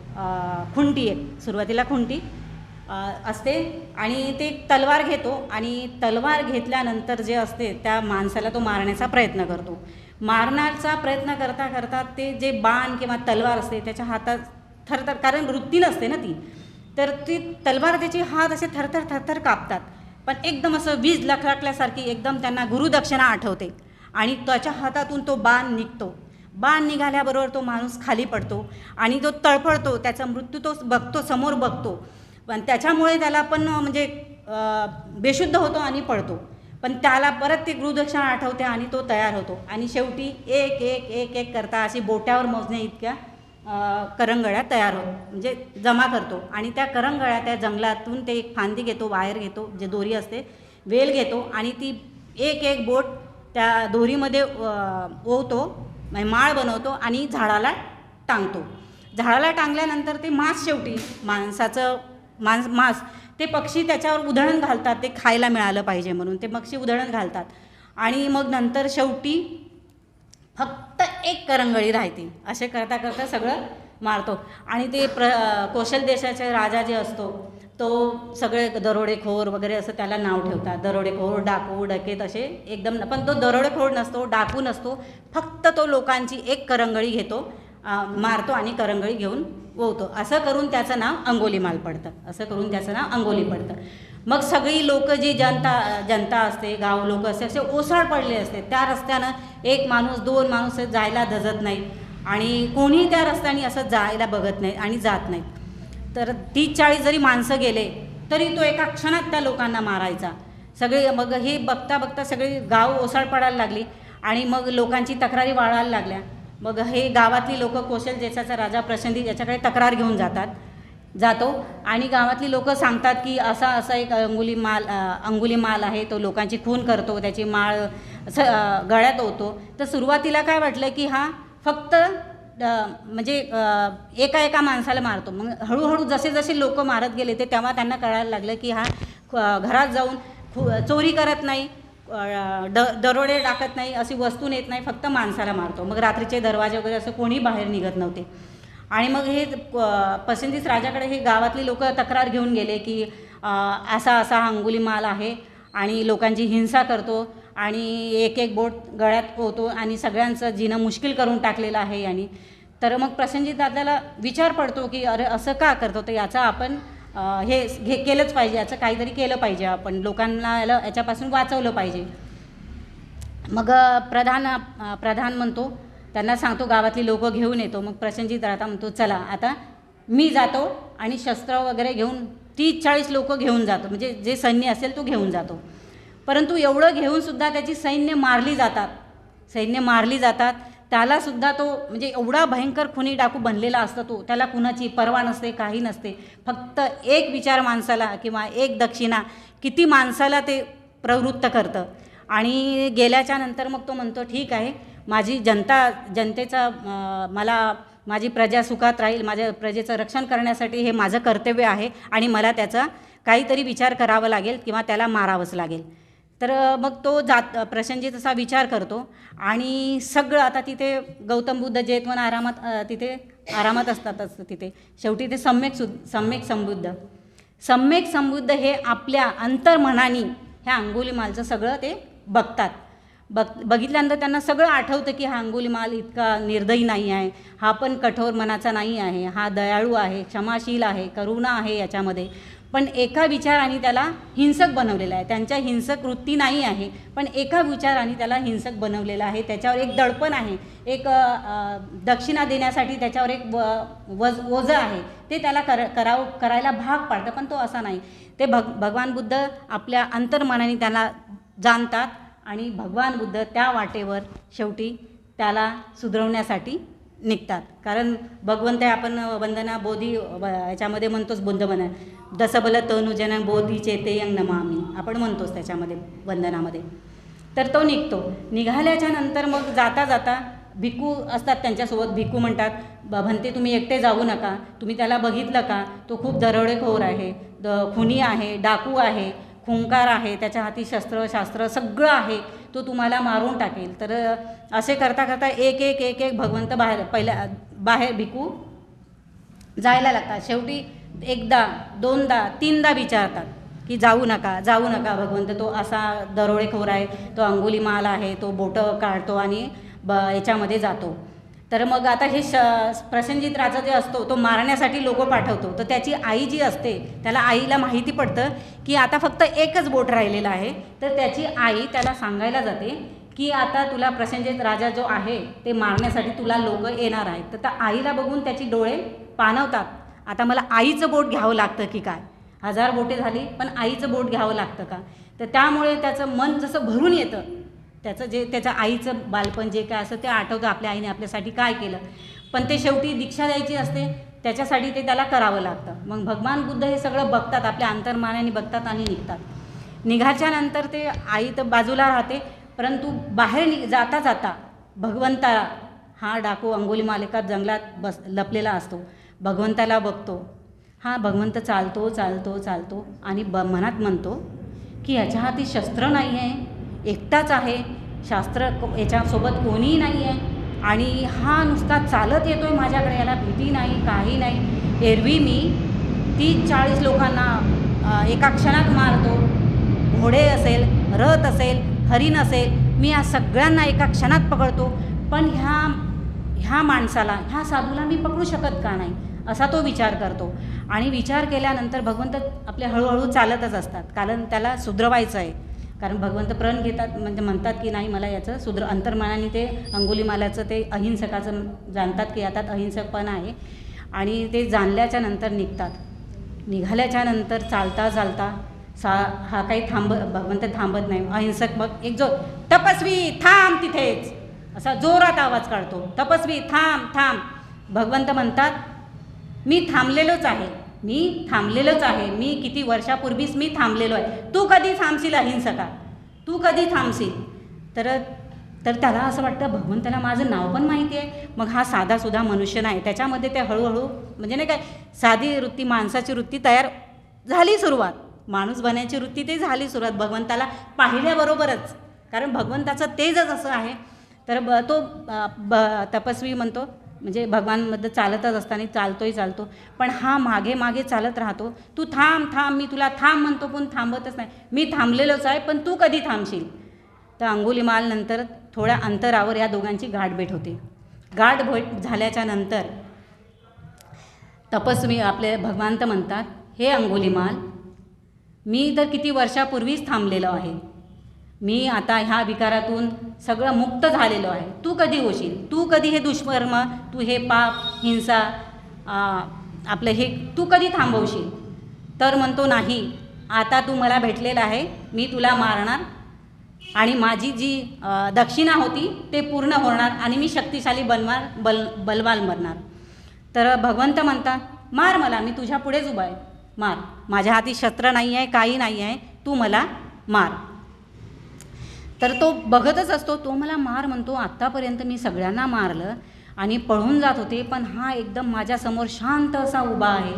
खुंटी, एक सुरुवातीला खुंटी, असते आणि ते तलवार घेतो आणि तलवार घेतल्यानंतर जे असते त्या माणसाला तो मारण्याचा प्रयत्न करतो. मारण्याचा प्रयत्न करता करता ते जे बाण किंवा तलवार असते त्याच्या हातात थरथर, कारण वृत्ती नसते ना ती, तर ती तलवार त्याचे हात असे थरथर थरथर कापतात. पण एकदम असं वीज लखलखल्यासारखी एकदम त्यांना गुरुदक्षिणा आठवते आणि त्याच्या हातातून तो बाण निघतो. बाण निघाल्याबरोबर तो माणूस खाली पडतो आणि तो तळफळतो, त्याचा मृत्यू तो बघतो, समोर बघतो. पण त्याच्यामुळे त्याला पण म्हणजे बेशुद्ध होतो आणि पडतो. पण त्याला परत ती गुरुदक्षिणा आठवते आणि तो तयार होतो आणि शेवटी एक एक एक एक करता अशी बोट्यावर मोजण्या इतक्या करंगळ्या तयार होतो, म्हणजे जमा करतो. आणि त्या करंगळ्या त्या जंगलातून ते एक फांदी घेतो, वायर घेतो, जे दोरी असते, वेल घेतो आणि ती एक एक बोट त्या दोरीमध्ये ओवतो, माळ बनवतो आणि झाडाला टांगतो. झाडाला टांगल्यानंतर ते मांस, शेवटी मांसाचं मांस ते पक्षी त्याच्यावर उधळण घालतात, ते खायला मिळालं पाहिजे म्हणून ते पक्षी उधळण घालतात. आणि मग नंतर शेवटी फक्त एक करंगळी राहते. असे करता करता सगळं मारतो. आणि ते कौशल देशाचा राजा जे असतो तो सगळे दरोडेखोर वगैरे असं त्याला नाव ठेवतात. दरोडेखोर, डाकू, डकेत असे एकदम. पण तो दरोडेखोर नसतो, डाकू नसतो, फक्त तो लोकांची एक करंगळी घेतो, मारतो आणि करंगळी घेऊन ओवतो. असं करून त्याचं नाव अंगोलीमाल पडतं. असं करून त्याचं नाव अंगोली पडतं. मग सगळी लोक जी जनता असते, गाव लोक असते, असे ओसाड पडले असते. त्या रस्त्यानं एक माणूस, दोन माणूस जायला धजत नाही आणि कोणी त्या रस्त्याने असं जायला बघत नाही आणि जात नाही. तर 30-40 जरी माणसं गेले तरी तो एका क्षणात त्या लोकांना मारायचा. सगळे मग हे बघता बघता सगळी गाव ओसाड पडायला लागली आणि मग लोकांची तक्रारी वाढायला लागल्या. मग हे गावातली लोक कौशल देशाचा राजा प्रसंगी याच्याकडे तक्रार घेऊन जातो आणि गावातली लोक सांगतात की असा एक अंगुलीमाल आहे, तो लोकांची खून करतो, त्याची माळ गळ्यात ओवतो. तर सुरुवातीला काय वाटलं की हा फक्त म्हणजे एका माणसाला मारतो. मग हळूहळू जसे जसे लोक मारत गेले ते तेव्हा त्यांना कळायला लागलं की हा घरात जाऊन चोरी करत नाही, दरोडे टाकत नाही, अशी वस्तू नेत नाही, फक्त माणसाला मारतो. मग रात्रीचे दरवाजे वगैरे असं कोणी बाहेर निघत नव्हते. आणि मग हे पसंतीस राजाकडे हे गावातली लोक तक्रार घेऊन गेले की असा हा अंगुलीमाल आहे आणि लोकांची हिंसा करतो आणि एक एक बोट गळ्यात ओवतो आणि सगळ्यांचं जीणं मुश्किल करून टाकलेलं आहे. आणि तर मग प्रसंजित दादाला विचार पडतो की अरे असं का करतो, तर याचा आपण हे केलंच पाहिजे, याचं काहीतरी केलं पाहिजे, आपण लोकांना याच्यापासून वाचवलं पाहिजे. मग प्रधान म्हणतो, त्यांना सांगतो, गावातली लोकं घेऊन येतो. मग प्रसंजित दादा म्हणतो चला आता मी जातो आणि शस्त्र वगैरे घेऊन 30-40 लोक घेऊन जातो, म्हणजे जे सैन्य असेल तो घेऊन जातो. परंतु एवढं घेऊनसुद्धा त्याची सैन्य मारली जातात. त्यालासुद्धा तो म्हणजे एवढा भयंकर खुनी डाकू बनलेला असतो तो, त्याला कुणाची पर्वा नसते, काही नसते. फक्त एक विचार माणसाला किंवा एक दक्षिणा किती माणसाला ते प्रवृत्त करतं. आणि गेल्याच्या नंतर मग तो म्हणतो ठीक आहे, माझी जनतेचा माझी प्रजा सुखात राहील, माझ्या प्रजेचं रक्षण करण्यासाठी हे माझं कर्तव्य आहे आणि मला त्याचा काहीतरी विचार करावा लागेल किंवा त्याला मारावंच लागेल. तर मग तो प्रसंजित असा विचार करतो आणि सगळं आता तिथे गौतम बुद्ध जेतवन तिथे आरामात असतातच. तिथे शेवटी ते सम्यक संबुद्ध हे आपल्या अंतर्मनानी ह्या अंगुलीमालचं सगळं ते बघतात. बघितल्यानंतर त्यांना सगळं आठवतं की हा अंगुलीमाल इतका निर्दयी नाही आहे, हा पण कठोर मनाचा नाही आहे, हा दयाळू आहे, क्षमाशील आहे, करुणा आहे याच्यामध्ये. पण एका विचाराने त्याला हिंसक बनवलेला आहे. त्यांच्या हिंसक वृत्ती नाही आहे, पण एका विचाराने त्याला हिंसक बनवलेला आहे. त्याच्यावर एक दडपण आहे, एक दक्षिणा देण्यासाठी त्याच्यावर एक ओझं आहे, ते त्याला करायला भाग पाडतं. पण तो असा नाही. ते भगवान बुद्ध आपल्या अंतर्मनाने त्याला जाणतात आणि भगवान बुद्ध त्या वाटेवर शेवटी त्याला सुधरवण्यासाठी निघतात. कारण भगवंत आपण वंदना बोधी याच्यामध्ये म्हणतोच, बुद्ध बना दसबल तनुजन बोधी चेतेयं नमामि आपण म्हणतोच त्याच्यामध्ये वंदनामध्ये. तर तो निघाल्याच्या नंतर मग जाता भिक्खू असतात त्यांच्यासोबत. भिक्खू म्हणतात, भंते तुम्ही एकटे जाऊ नका, तुम्ही त्याला बघितलं का, तो खूप दरोडेखोर आहे, खुनी आहे, डाकू आहे, खुंकार आहे, त्याच्या हाती शास्त्र सगळं आहे, तो तुम्हाला मारून टाकेल. तर असे करता करता एक भगवंत बाहेर भिक्खू जायला लागतात. शेवटी एकदा, दोनदा, तीनदा विचारतात की जाऊ नका भगवंत, तो असा दरोडेखोर आहे, तो अंगुलीमाल आहे, तो बोटं काढतो आणि याच्यामध्ये जातो. तर मग आता हे प्रसेनजित राजा जे असतो तो मारण्यासाठी लोक पाठवतो. तर त्याची आई जी असते त्याला आईला माहिती पडतं की आता फक्त एकच बोट राहिलेला आहे. तर त्याची आई त्याला सांगायला जाते की आता तुला प्रसेनजित राजा जो आहे ते मारण्यासाठी तुला लोक येणार आहेत. तर त्या आईला बघून त्याची डोळे पाणवतात. आता मला आईचं बोट घ्यावं लागतं की काय, 1000 बोटे झाली पण आईचं बोट घ्यावं लागतं का. तर त्यामुळे त्याचं मन जसं भरून येतं, त्याचं जे त्याच्या आईचं बालपण जे काय असं ते आठवतं, आपल्या आईने आपल्यासाठी काय केलं. पण ते शेवटी दीक्षा द्यायची असते, त्याच्यासाठी ते त्याला करावं लागतं. मग भगवान बुद्ध हे सगळं बघतात, आपल्या अंतर्मनाने बघतात आणि निघतात. निघाल्यानंतर ते आई तर बाजूला राहते, परंतु बाहेर जाता जाता भगवंताला, हा डाकू अंगुलीमाल एका जंगलात लपलेला असतो, भगवंताला बघतो. हा भगवंत चालतो चालतो चालतो आणि मनात म्हणतो की याच्या हाती शस्त्र नाही आहे, एकटाच आहे, शास्त्र याच्यासोबत कोणीही नाही आहे आणि हा नुसता चालत येतो आहे माझ्याकडे, याला भीती नाही काही नाही. एरवी मी 30-40 लोकांना एका क्षणात मारतो, घोडे असेल, रथ असेल, हरिण असेल, मी या सगळ्यांना एका क्षणात पकडतो, पण ह्या माणसाला, ह्या साधूला मी पकडू शकत का नाही, असा तो विचार करतो. आणि विचार केल्यानंतर भगवंत आपले हळूहळू चालतच असतात, कारण त्याला सुधरवायचं आहे. कारण भगवंत प्रण घेतात, म्हणजे म्हणतात की नाही मला याचं अंतर्मनाने ते अंगुलीमालाचं ते अहिंसकाचं जाणतात की यातात अहिंसकपणा आहे आणि ते जाणल्याच्या नंतर निघतात. निघाल्याच्या नंतर चालता चालता हा काही भगवंत थांबत नाही. अहिंसक मग एक जो तपस्वी थांब तिथेच असा जोरात आवाज काढतो, तपस्वी थांब थांब. भगवंत म्हणतात मी थांबलेलोच आहे, मी किती वर्षापूर्वीच मी थांबलेलो आहे, तू कधी थांबशील अहिंसका, तू कधी थांबशील. तर त्याला असं वाटतं भगवंताला माझं नाव पण माहिती आहे. मग हा साधासुद्धा मनुष्य नाही, त्याच्यामध्ये ते हळूहळू म्हणजे नाही काय साधी वृत्ती, माणसाची वृत्ती तयार झाली, सुरुवात माणूस बनायची वृत्ती ते झाली सुरुवात भगवंताला पाहिल्याबरोबरच, कारण भगवंताचं तेजच असं आहे. तर तो तपस्वी म्हणतो, म्हणजे भगवानमध्ये चालतच असताना चालतो, पण हा मागे मागे चालत राहतो. तू थांब, मी तुला थांब म्हणतो पण थांबतच नाही, मी थांबलेलोच आहे पण तू कधी थांबशील. तर अंगुलीमाल नंतर थोड्या अंतरावर या दोघांची गाठभेट होते. गाठभेट झाल्याच्या नंतर तपस्वी आपले भगवंत म्हणतात, हे अंगुलीमाल, मी तर किती वर्षापूर्वीच थांबलेलो आहे, मी आता ह्या विकारातून सगळं मुक्त झालेलो आहे, तू कधी होशील, तू कधी हे दुष्कर्म, तू हे पाप, हिंसा, आपलं हे तू कधी थांबवशील. तर म्हणतो नाही, आता तू मला भेटलेला आहे, मी तुला मारणार आणि माझी जी दक्षिणा होती ते पूर्ण होणार आणि मी शक्तिशाली बलवान बनणार. तर भगवंत म्हणतात, मार मला, मी तुझ्या पुढेच उभा आहे, मार, माझ्या हाती शस्त्र नाही आहे, काही नाही आहे, तू मला मार. तर तो बघतच असतो, तो मला मार म्हणतो. आत्तापर्यंत मी सगळ्यांना मारलं आणि पळून जात होते, पण हा एकदम माझ्यासमोर शांत असा उभा आहे,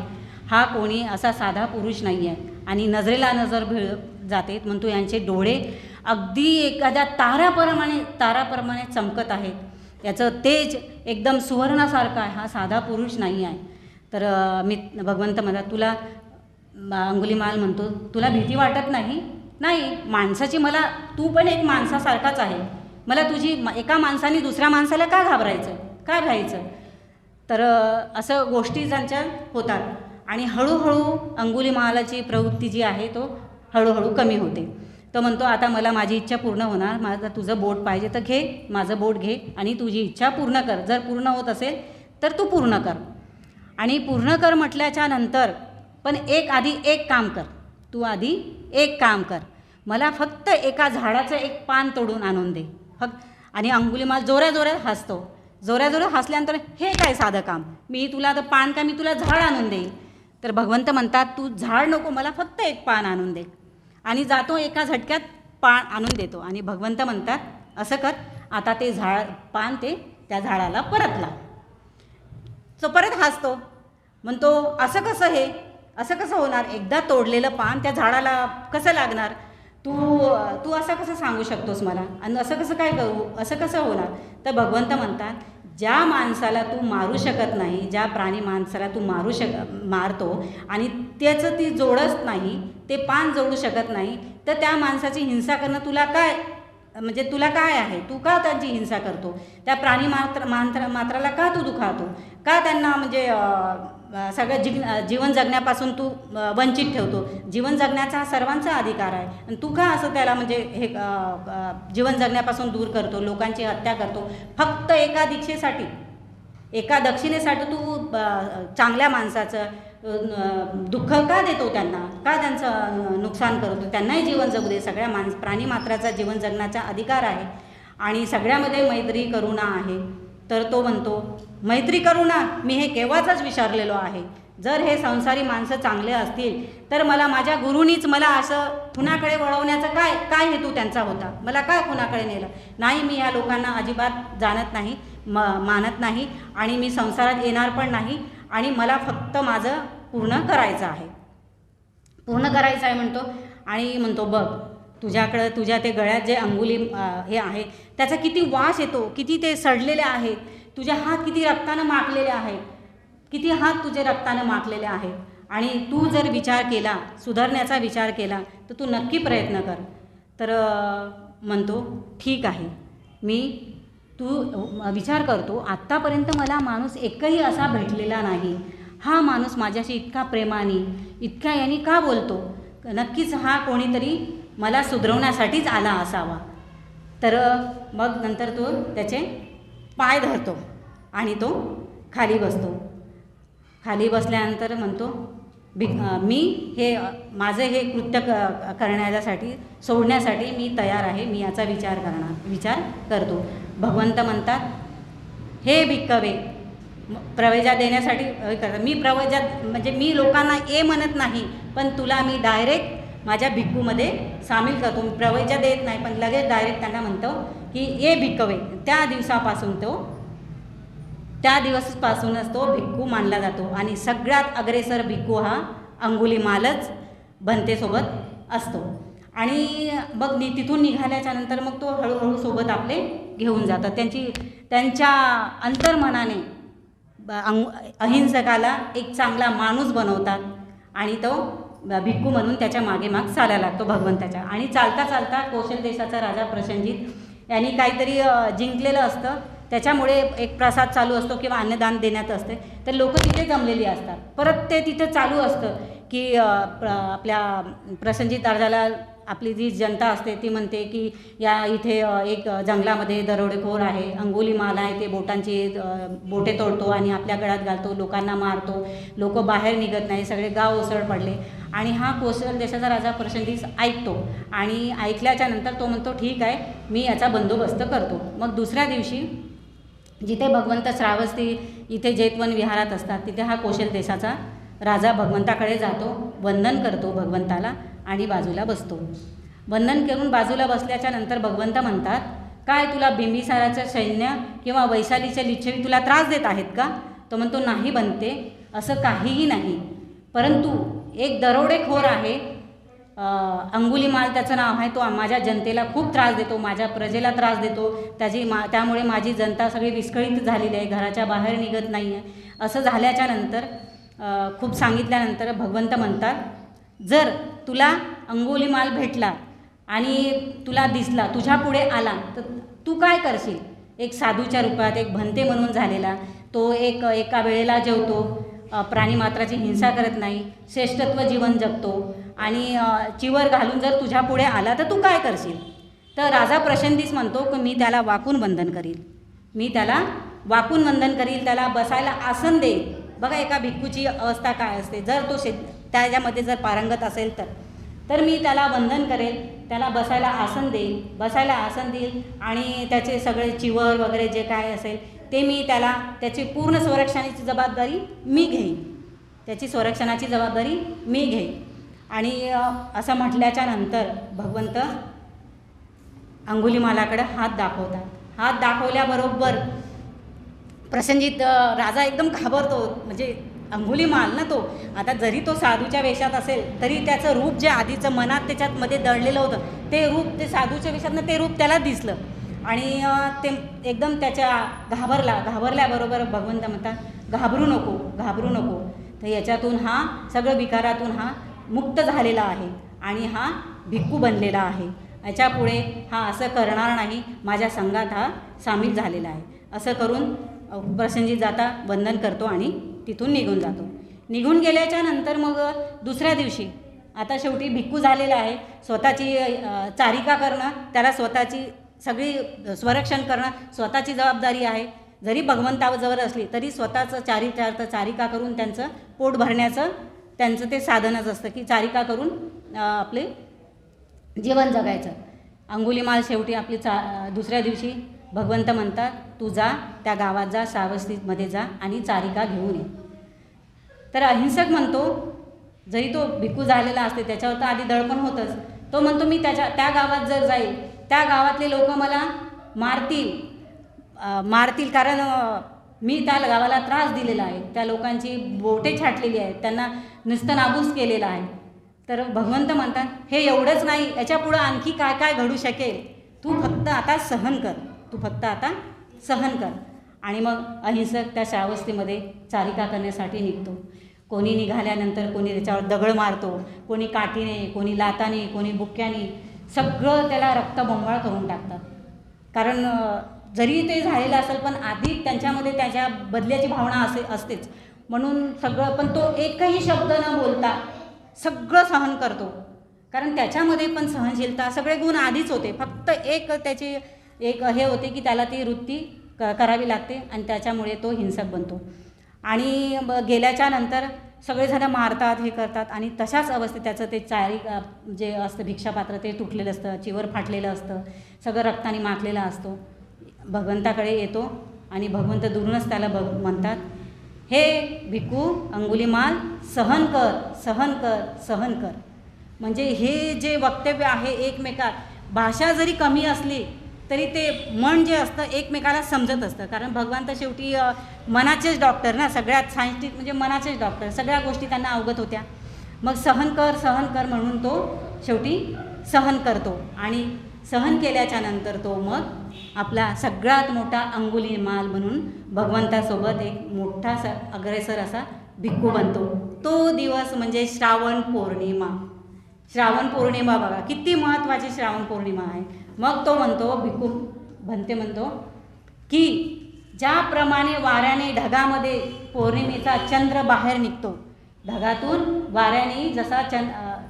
हा कोणी असा साधा पुरुष नाही आहे. आणि नजरेला नजर जाते, म्हणतो यांचे डोळे अगदी एखाद्या ताराप्रमाणे चमकत आहेत, याचं तेज एकदम सुवर्णासारखं आहे, हा साधा पुरुष नाही आहे. तर भगवंत म्हणतात, तुला अंगुलीमाल म्हणतो, तुला भीती वाटत नाही? नाही, माणसाची मला, तू पण एक माणसासारखाच आहे, मला तुझी एका माणसाने दुसऱ्या माणसाला का घाबरायचं, का भ्यायचं. तर असं गोष्टी त्यांच्या होतात आणि हळूहळू अंगुलीमालाची प्रवृत्ती जी आहे तो हळूहळू कमी होते. तो म्हणतो, आता मला माझी इच्छा पूर्ण होणार, माझं तुझं बोट पाहिजे तर घे, माझं बोट घे आणि तुझी इच्छा पूर्ण कर, जर पूर्ण होत असेल तर तू पूर्ण कर. आणि पूर्ण कर म्हटल्याच्या नंतर पण आधी एक काम कर, तू आधी एक काम कर, मला फक्त एका झाडाचं एक पान तोडून आणून दे फक्त. आणि अंगुलीमाल जोराजोरात हसतो, जोराजोरात हसल्यानंतर, हे काय साधं काम, मी तुला तर पान का, मी तुला झाड आणून देईन. तर भगवंत म्हणतात, तू झाड नको, मला फक्त एक पान आणून दे. आणि जातो एका झटक्यात पान आणून देतो. आणि भगवंत म्हणतात, असं कर, आता ते पान ते त्या झाडाला परत लाव. तो परत हसतो, म्हणतो, असं कसं होणार, एकदा तोडलेलं पान त्या झाडाला कसं लागणार, तू असं कसं सांगू शकतोस मला, आणि असं कसं काय करू, असं कसं होणार. तर भगवंत म्हणतात, ज्या माणसाला तू मारू शकत नाही, ज्या प्राणी माणसाला तू मारतो आणि त्याचं ती जोडत नाही, ते पान जोडू शकत नाही, तर त्या माणसाची हिंसा करणं तुला काय आहे? तू का त्यांची हिंसा करतो? त्या प्राणी मात्राला का तू दुखावतो? का त्यांना म्हणजे सगळं जीवन जगण्यापासून तू वंचित ठेवतो? जीवन जगण्याचा हा सर्वांचा अधिकार आहे आणि तू का असं त्याला म्हणजे हे जीवन जगण्यापासून दूर करतो, लोकांची हत्या करतो फक्त एका दीक्षेसाठी, एका दक्षिणेसाठी? तू चांगल्या माणसाचं दुःख का देतो? त्यांना का त्यांचं नुकसान करतो? त्यांनाही जीवन जगू दे. सगळ्या प्राणी मात्राचा जीवन जगण्याचा अधिकार आहे आणि सगळ्यामध्ये मैत्री करुणा आहे. तर तो म्हणतो, मैत्री करुणा मी हे केव्हाच विचारलेलो आहे. जर हे संसारी माणसं चांगले असतील तर मला माझ्या गुरुनीच मला असं खुनाकडे वळवण्याचा काय हेतू त्यांचा होता? मला काय खुनाकडे नेलं? नाही, मी या लोकांना अजिबात जाणत नाही, मानत नाही आणि मी संसारात येणार पण नाही आणि मला फक्त माझं पूर्ण करायचं आहे म्हणतो. आणि म्हणतो, बघ तुझ्याकडं तुझ्या ते गळ्यात जे अंगुली हे आहे त्याचा किती वास येतो, किती ते सडलेले आहेत, तुझे हात किती रक्तानं माखलेले आहेत, किती हात तुझे रक्तानं माखलेले आहेत. आणि तू जर विचार केला, सुधारण्याचा विचार केला तर तू नक्की प्रयत्न कर. तर म्हणतो, ठीक आहे, तू विचार करतो. आत्तापर्यंत मला माणूस एकही असा भेटलेला नाही. हा माणूस माझ्याशी इतका प्रेमाने, इतका याने का बोलतो? नक्कीच हा कोणीतरी मला सुधरवण्यासाठीच आला असावा. तर मग नंतर तो त्याचे पाय धरतो आणि तो खाली बसतो. खाली बसल्यानंतर म्हणतो, मी हे माझं हे कृत्य करण्यासाठी सोडण्यासाठी मी तयार आहे, मी याचा विचार करतो. भगवंत म्हणतात, हे भिक्कवे, प्रवेजा देण्यासाठी मी प्रवेजा म्हणजे मी लोकांना ये म्हणत नाही, पण तुला मी डायरेक्ट माझ्या भिक्खूमध्ये सामील करतो. मी प्रवेजा देत नाही, पण लगेच डायरेक्ट त्यांना म्हणतो की ये भिक्कवे. त्या दिवसापासूनच तो भिक्खू मानला जातो आणि सगळ्यात अग्रेसर भिक्खू हा अंगुलीमालच बनतेसोबत असतो. आणि मग तिथून निघाल्याच्या नंतर मग तो हळूहळू सोबत आपले घेऊन जातात. त्यांच्या अंतर्मनाने अहिंसकाला एक चांगला माणूस बनवतात आणि तो भिक्खू म्हणून त्याच्या मागे चालायला लागतो भगवंताच्या. आणि चालता चालता कौशल देशाचा राजा प्रसेनजित यांनी काहीतरी जिंकलेलं असतं, त्याच्यामुळे एक प्रसाद चालू असतो किंवा अन्नदान देण्यात असते. तर लोक तिथे जमलेली असतात. परत ते तिथे चालू असतं की आपल्या प्रसेनजित राजाला आपली जी जनता असते ती म्हणते की या इथे एक जंगलामध्ये दरोडेखोर आहे, अंगुलीमाल आहे, ते बोटे तोडतो आणि आपल्या गळ्यात घालतो, लोकांना मारतो, लोक बाहेर निघत नाही, सगळे गाव ओसळ पडले. आणि हा कौशल देशाचा राजा प्रसेनजित ऐकतो आणि ऐकल्याच्या नंतर तो म्हणतो, ठीक आहे, मी याचा बंदोबस्त करतो. मग दुसऱ्या दिवशी जिथे भगवंत श्रावस्ती इथे जेतवन विहारात असतात तिथे हा कौशल देशाचा राजा भगवंताकडे जातो, वंदन करतो भगवंताला आणि बाजूला बसतो. वंदन करून बाजूला बसल्याच्या नंतर भगवंत म्हणतात, काय तुला बिंबिसाराचं सैन्य किंवा वैशालीच्या लिच्छवी तुला त्रास देत आहेत का? तो म्हणतो, नाही बनते, असं काहीही नाही, परंतु एक दरोडेखोर आहे, अंगुलीमाल त्याचं नाव आहे, तो माझ्या जनतेला खूप त्रास देतो, माझ्या प्रजेला त्रास देतो, त्यामुळे माझी जनता सगळी विस्कळीत झालेली आहे, घराच्या बाहेर निघत नाही आहे. असं झाल्याच्या नंतर खूप सांगितल्यानंतर भगवंत म्हणतात, जर तुला अंगुलीमाल भेटला आणि तुला दिसला, तुझ्या पुढे आला, तर तू काय करशील? एक साधूच्या रूपात, एक भंते म्हणून झालेला तो एका वेळेला जेवतो, प्राणीमात्राची हिंसा करत नाही, श्रेष्ठत्व जीवन जगतो आणि चिवर घालून जर तुझ्या पुढे आला तर तू काय करशील? तर राजा प्रसेनजित म्हणतो की मी त्याला वाकून वंदन करील, त्याला बसायला आसन देईल. बघा एका भिक्खूची अवस्था काय असते, जर तो त्याच्यामध्ये जर पारंगत असेल तर मी त्याला वंदन करेल, त्याला बसायला आसन देईल आणि त्याचे सगळे चिवर वगैरे जे काय असेल ते मी त्याची पूर्ण संरक्षणाची जबाबदारी मी घेईन. आणि असं म्हटल्याच्या नंतर भगवंत अंगुलीमालाकडे हात दाखवतात. हात दाखवल्याबरोबर प्रसेनजित राजा एकदम घाबरतो, म्हणजे अंगुलीमाल ना तो, आता जरी तो साधूच्या वेशात असेल तरी त्याचं रूप जे आधीचं मनात त्याच्यामध्ये दडलेलं होतं ते रूप, ते साधूच्या वेशातनं ते रूप त्याला दिसलं आणि ते एकदम त्याच्या घाबरल्याबरोबर भगवंत म्हणतात घाबरू नको. तर याच्यातून हा सगळं विकारातून हा मुक्त झालेला आहे आणि हा भिक्खू बनलेला आहे. याच्यापुढे हा असं करणार नाही, माझ्या संघात हा सामील झालेला आहे. असं करून प्रसेनजीत जाता वंदन करतो आणि तिथून निघून जातो. निघून गेल्याच्या नंतर मग दुसऱ्या दिवशी आता शेवटी भिक्खू झालेला आहे, स्वतःची चारिका करणं, त्याला स्वतःची सगळी स्वरक्षण करणं स्वतःची जबाबदारी आहे. जरी भगवंताजवळ असली तरी स्वतःचं चारिका करून त्यांचं पोट भरण्याचं त्यांचं ते साधनच असतं की चारिका करून आपले जीवन जगायचं. अंगुलीमाल शेवटी आपली दुसऱ्या दिवशी भगवंत म्हणतात तू जा त्या गावात जा, श्रावस्तीमध्ये जा आणि चारिका घेऊन ये. तर अहिंसक म्हणतो जरी तो भिक्खू झालेला असते त्याच्यावर तर आधी दडपण होतंच. तो म्हणतो मी त्या गावात जर जाईल त्या गावातले लोक मला मारतील कारण मी त्या गावाला त्रास दिलेला आहे, त्या लोकांची बोटे छाटलेली आहेत, त्यांना नुसतं नाबूस केलेलं आहे. तर भगवंत म्हणतात हे एवढंच नाही, याच्यापुढं आणखी काय काय घडू शकेल, तू फक्त आता सहन कर. आणि मग अहिंसक त्या श्रावस्तीमध्ये चारिका करण्यासाठी निघतो. कोणी निघाल्यानंतर कोणी त्याच्यावर दगड मारतो, कोणी काठीने, कोणी लाताने, कोणी बुक्क्याने, सगळं त्याला रक्तबंबाळ करून टाकतात. कारण जरी ते झालेलं असेल पण आधी त्यांच्यामध्ये त्याच्या बदल्याची भावना असतेच म्हणून सगळं. पण तो एकही शब्द न बोलता सगळं सहन करतो कारण त्याच्यामध्ये पण सहनशीलता सगळे गुण आधीच होते. फक्त त्याची एक हे होते की त्याला ती वृत्ती करावी लागते आणि त्याच्यामुळे तो हिंसक बनतो. आणि गेल्याच्या नंतर सगळेजण मारतात, हे करतात आणि तशाच अवस्थेत त्याचं ते जे असतं भिक्षापात्र ते तुटलेलं असतं, चिवर फाटलेलं असतं, सगळं रक्ताने माखलेलं असतो. भगवंताकडे येतो आणि भगवंत दुरूनच त्याला म्हणतात हे भिक्खू अंगुलीमाल सहन कर. म्हणजे हे जे वक्तव्य आहे एकमेकात भाषा जरी कमी असली तरी ते मन जे असतं एकमेकाला समजत असतं. कारण भगवान तर शेवटी मनाचेच डॉक्टर ना, सगळ्यात सायंटिस्ट म्हणजे मनाचेच डॉक्टर, सगळ्या गोष्टी त्यांना अवगत होत्या. मग सहन कर म्हणून तो शेवटी सहन करतो आणि सहन केल्याच्या नंतर तो मग आपला सगळ्यात मोठा अंगुलीमाल म्हणून भगवंतासोबत एक मोठा अग्रेसर असा भिक्खू बनतो. तो दिवस म्हणजे श्रावण पौर्णिमा बघा किती महत्त्वाची श्रावण पौर्णिमा आहे. मग तो म्हणतो भिक्खू म्हणतो की ज्याप्रमाणे वाऱ्याने ढगामध्ये पौर्णिमेचा चंद्र बाहेर निघतो, ढगातून वाऱ्याने जसा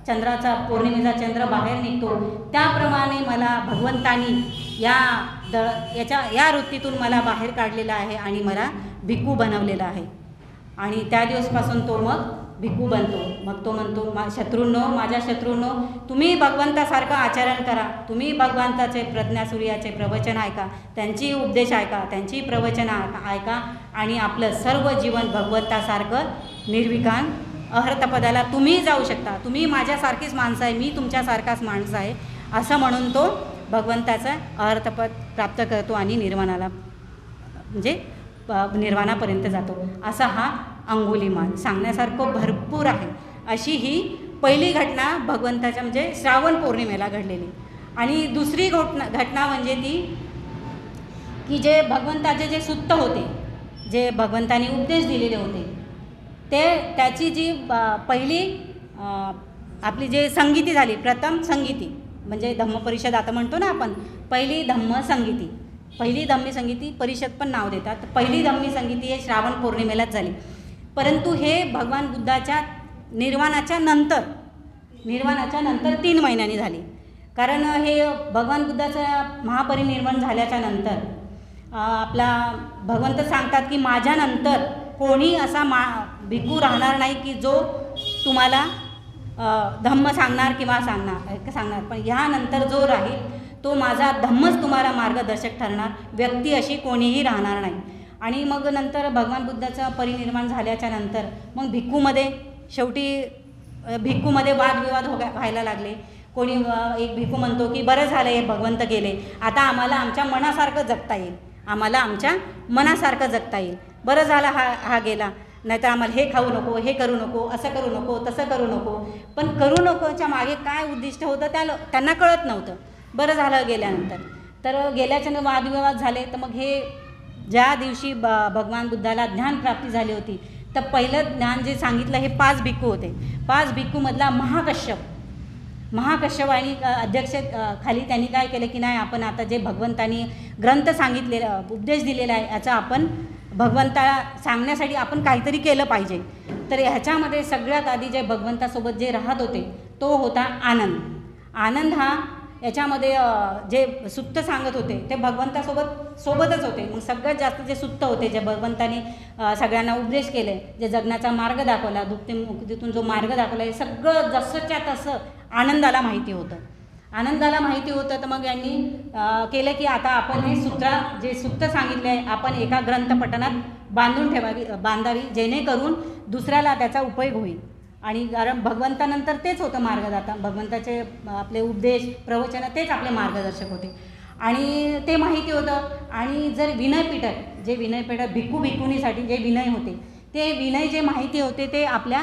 चंद्राचा पौर्णिमेचा चंद्र बाहेर निघतो त्याप्रमाणे मला भगवंतानी या वृत्तीतून मला बाहेर काढलेला आहे आणि मला भिक्खू बनवलेला आहे. आणि त्या दिवसपासून तो मग भिक्खू बनतो. मग तो म्हणतो माझ्या शत्रूंनो तुम्ही भगवंतासारखं आचरण करा, तुम्ही भगवंताचे प्रज्ञासूर्याचे प्रवचन ऐका, त्यांची उपदेश ऐका, त्यांची प्रवचन ऐका आणि आपलं सर्व जीवन भगवंतासारखं निर्विकार अहर्तपदाला तुम्ही जाऊ शकता. तुम्ही माझ्यासारखीच माणसं आहे, मी तुमच्यासारखाच माणूस आहे असं म्हणून तो भगवंताचं अहर्तपद प्राप्त करतो आणि निर्वाणापर्यंत जातो. असा हा अंगुलीमाल सांगण्यासारखं भरपूर आहे. अशी ही पहिली घटना भगवंताच्या म्हणजे श्रावण पौर्णिमेला घडलेली. आणि दुसरी घटना म्हणजे ती की जे भगवंताचे जे सुत्त होते, जे भगवंतांनी उपदेश दिलेले होते त्याची जी पहिली आपली जे संगीती झाली, प्रथम संगीती म्हणजे धम्मपरिषद आता म्हणतो ना आपण, पहिली धम्मी संगीती परिषद पण नाव देतात. पहिली धम्मी संगीती हे श्रावण पौर्णिमेलाच झाली. परंतु हे भगवान बुद्धाच्या निर्वाणाच्या नंतर 3 महिन्यांनी झाली. कारण हे भगवान बुद्धाचं महापरिनिर्वाण झाल्याच्या नंतर आपला भगवंत सांगतात की माझ्यानंतर कोणी असा भिक्खू राहणार नाही की जो तुम्हाला धम्म सांगणार किंवा सांगणार पण ह्यानंतर जो राहील तो माझा धम्मच तुम्हाला मार्गदर्शक ठरणार, व्यक्ती अशी कोणीही राहणार नाही. आणि मग नंतर भगवान बुद्धाचं परिनिर्वाण झाल्याच्या नंतर मग भिक्खूमध्ये वादविवाद व्हायला लागले. कोणी एक भिक्खू म्हणतो की बरं झालं हे भगवंत गेले, आता आम्हाला आमच्या मनासारखं जगता येईल, बरं झालं हा गेला, नाहीतर आम्हाला हे खाऊ नको, हे करू नको, असं करू नको, तसं करू नको. पण करू नकोच्या मागे काय उद्दिष्ट होतं त्यांना कळत नव्हतं. बरं झालं गेल्यानंतर तर गेल्याच्या वादविवाद झाले. तर मग हे ज्या दिवशी भगवान बुद्धाला ज्ञानप्राप्ती झाली होती, तर पहिलं ज्ञान जे सांगितलं हे 5 भिक्खू होते. 5 भिक्खूमधला महाकश्यप आणि अध्यक्ष खाली त्यांनी काय केलं की नाही, आपण आता जे भगवंतांनी ग्रंथ सांगितलेला उपदेश दिलेला आहे याचा आपण भगवंताला सांगण्यासाठी आपण काहीतरी केलं पाहिजे. तर ह्याच्यामध्ये सगळ्यात आधी जे भगवंतासोबत जे राहत होते तो होता आनंद. हा याच्यामध्ये जे सुत्त सांगत होते ते सोबतच होते. मग सगळ्यात जास्त जे सुत्त होते, जे भगवंतांनी सगळ्यांना उपदेश केले, जे जगण्याचा मार्ग दाखवला, दुःख मुक्तीतून जो मार्ग दाखवला, हे सगळं जसंच्या तसं आनंदाला माहिती होतं. तर मग यांनी केलं की आता आपण हे जे सुत्त सांगितले आहे आपण एका ग्रंथपठणात बांधावी जेणेकरून दुसऱ्याला त्याचा उपयोग होईल. आणि कारण भगवंतानंतर तेच होतं मार्गदाता, भगवंताचे आपले उपदेश प्रवचनं तेच आपले मार्गदर्शक होते आणि ते माहिती होतं. आणि जर विनयपीठक भिक्खुनीसाठी जे विनय होते, ते विनय जे माहिती होते ते आपल्या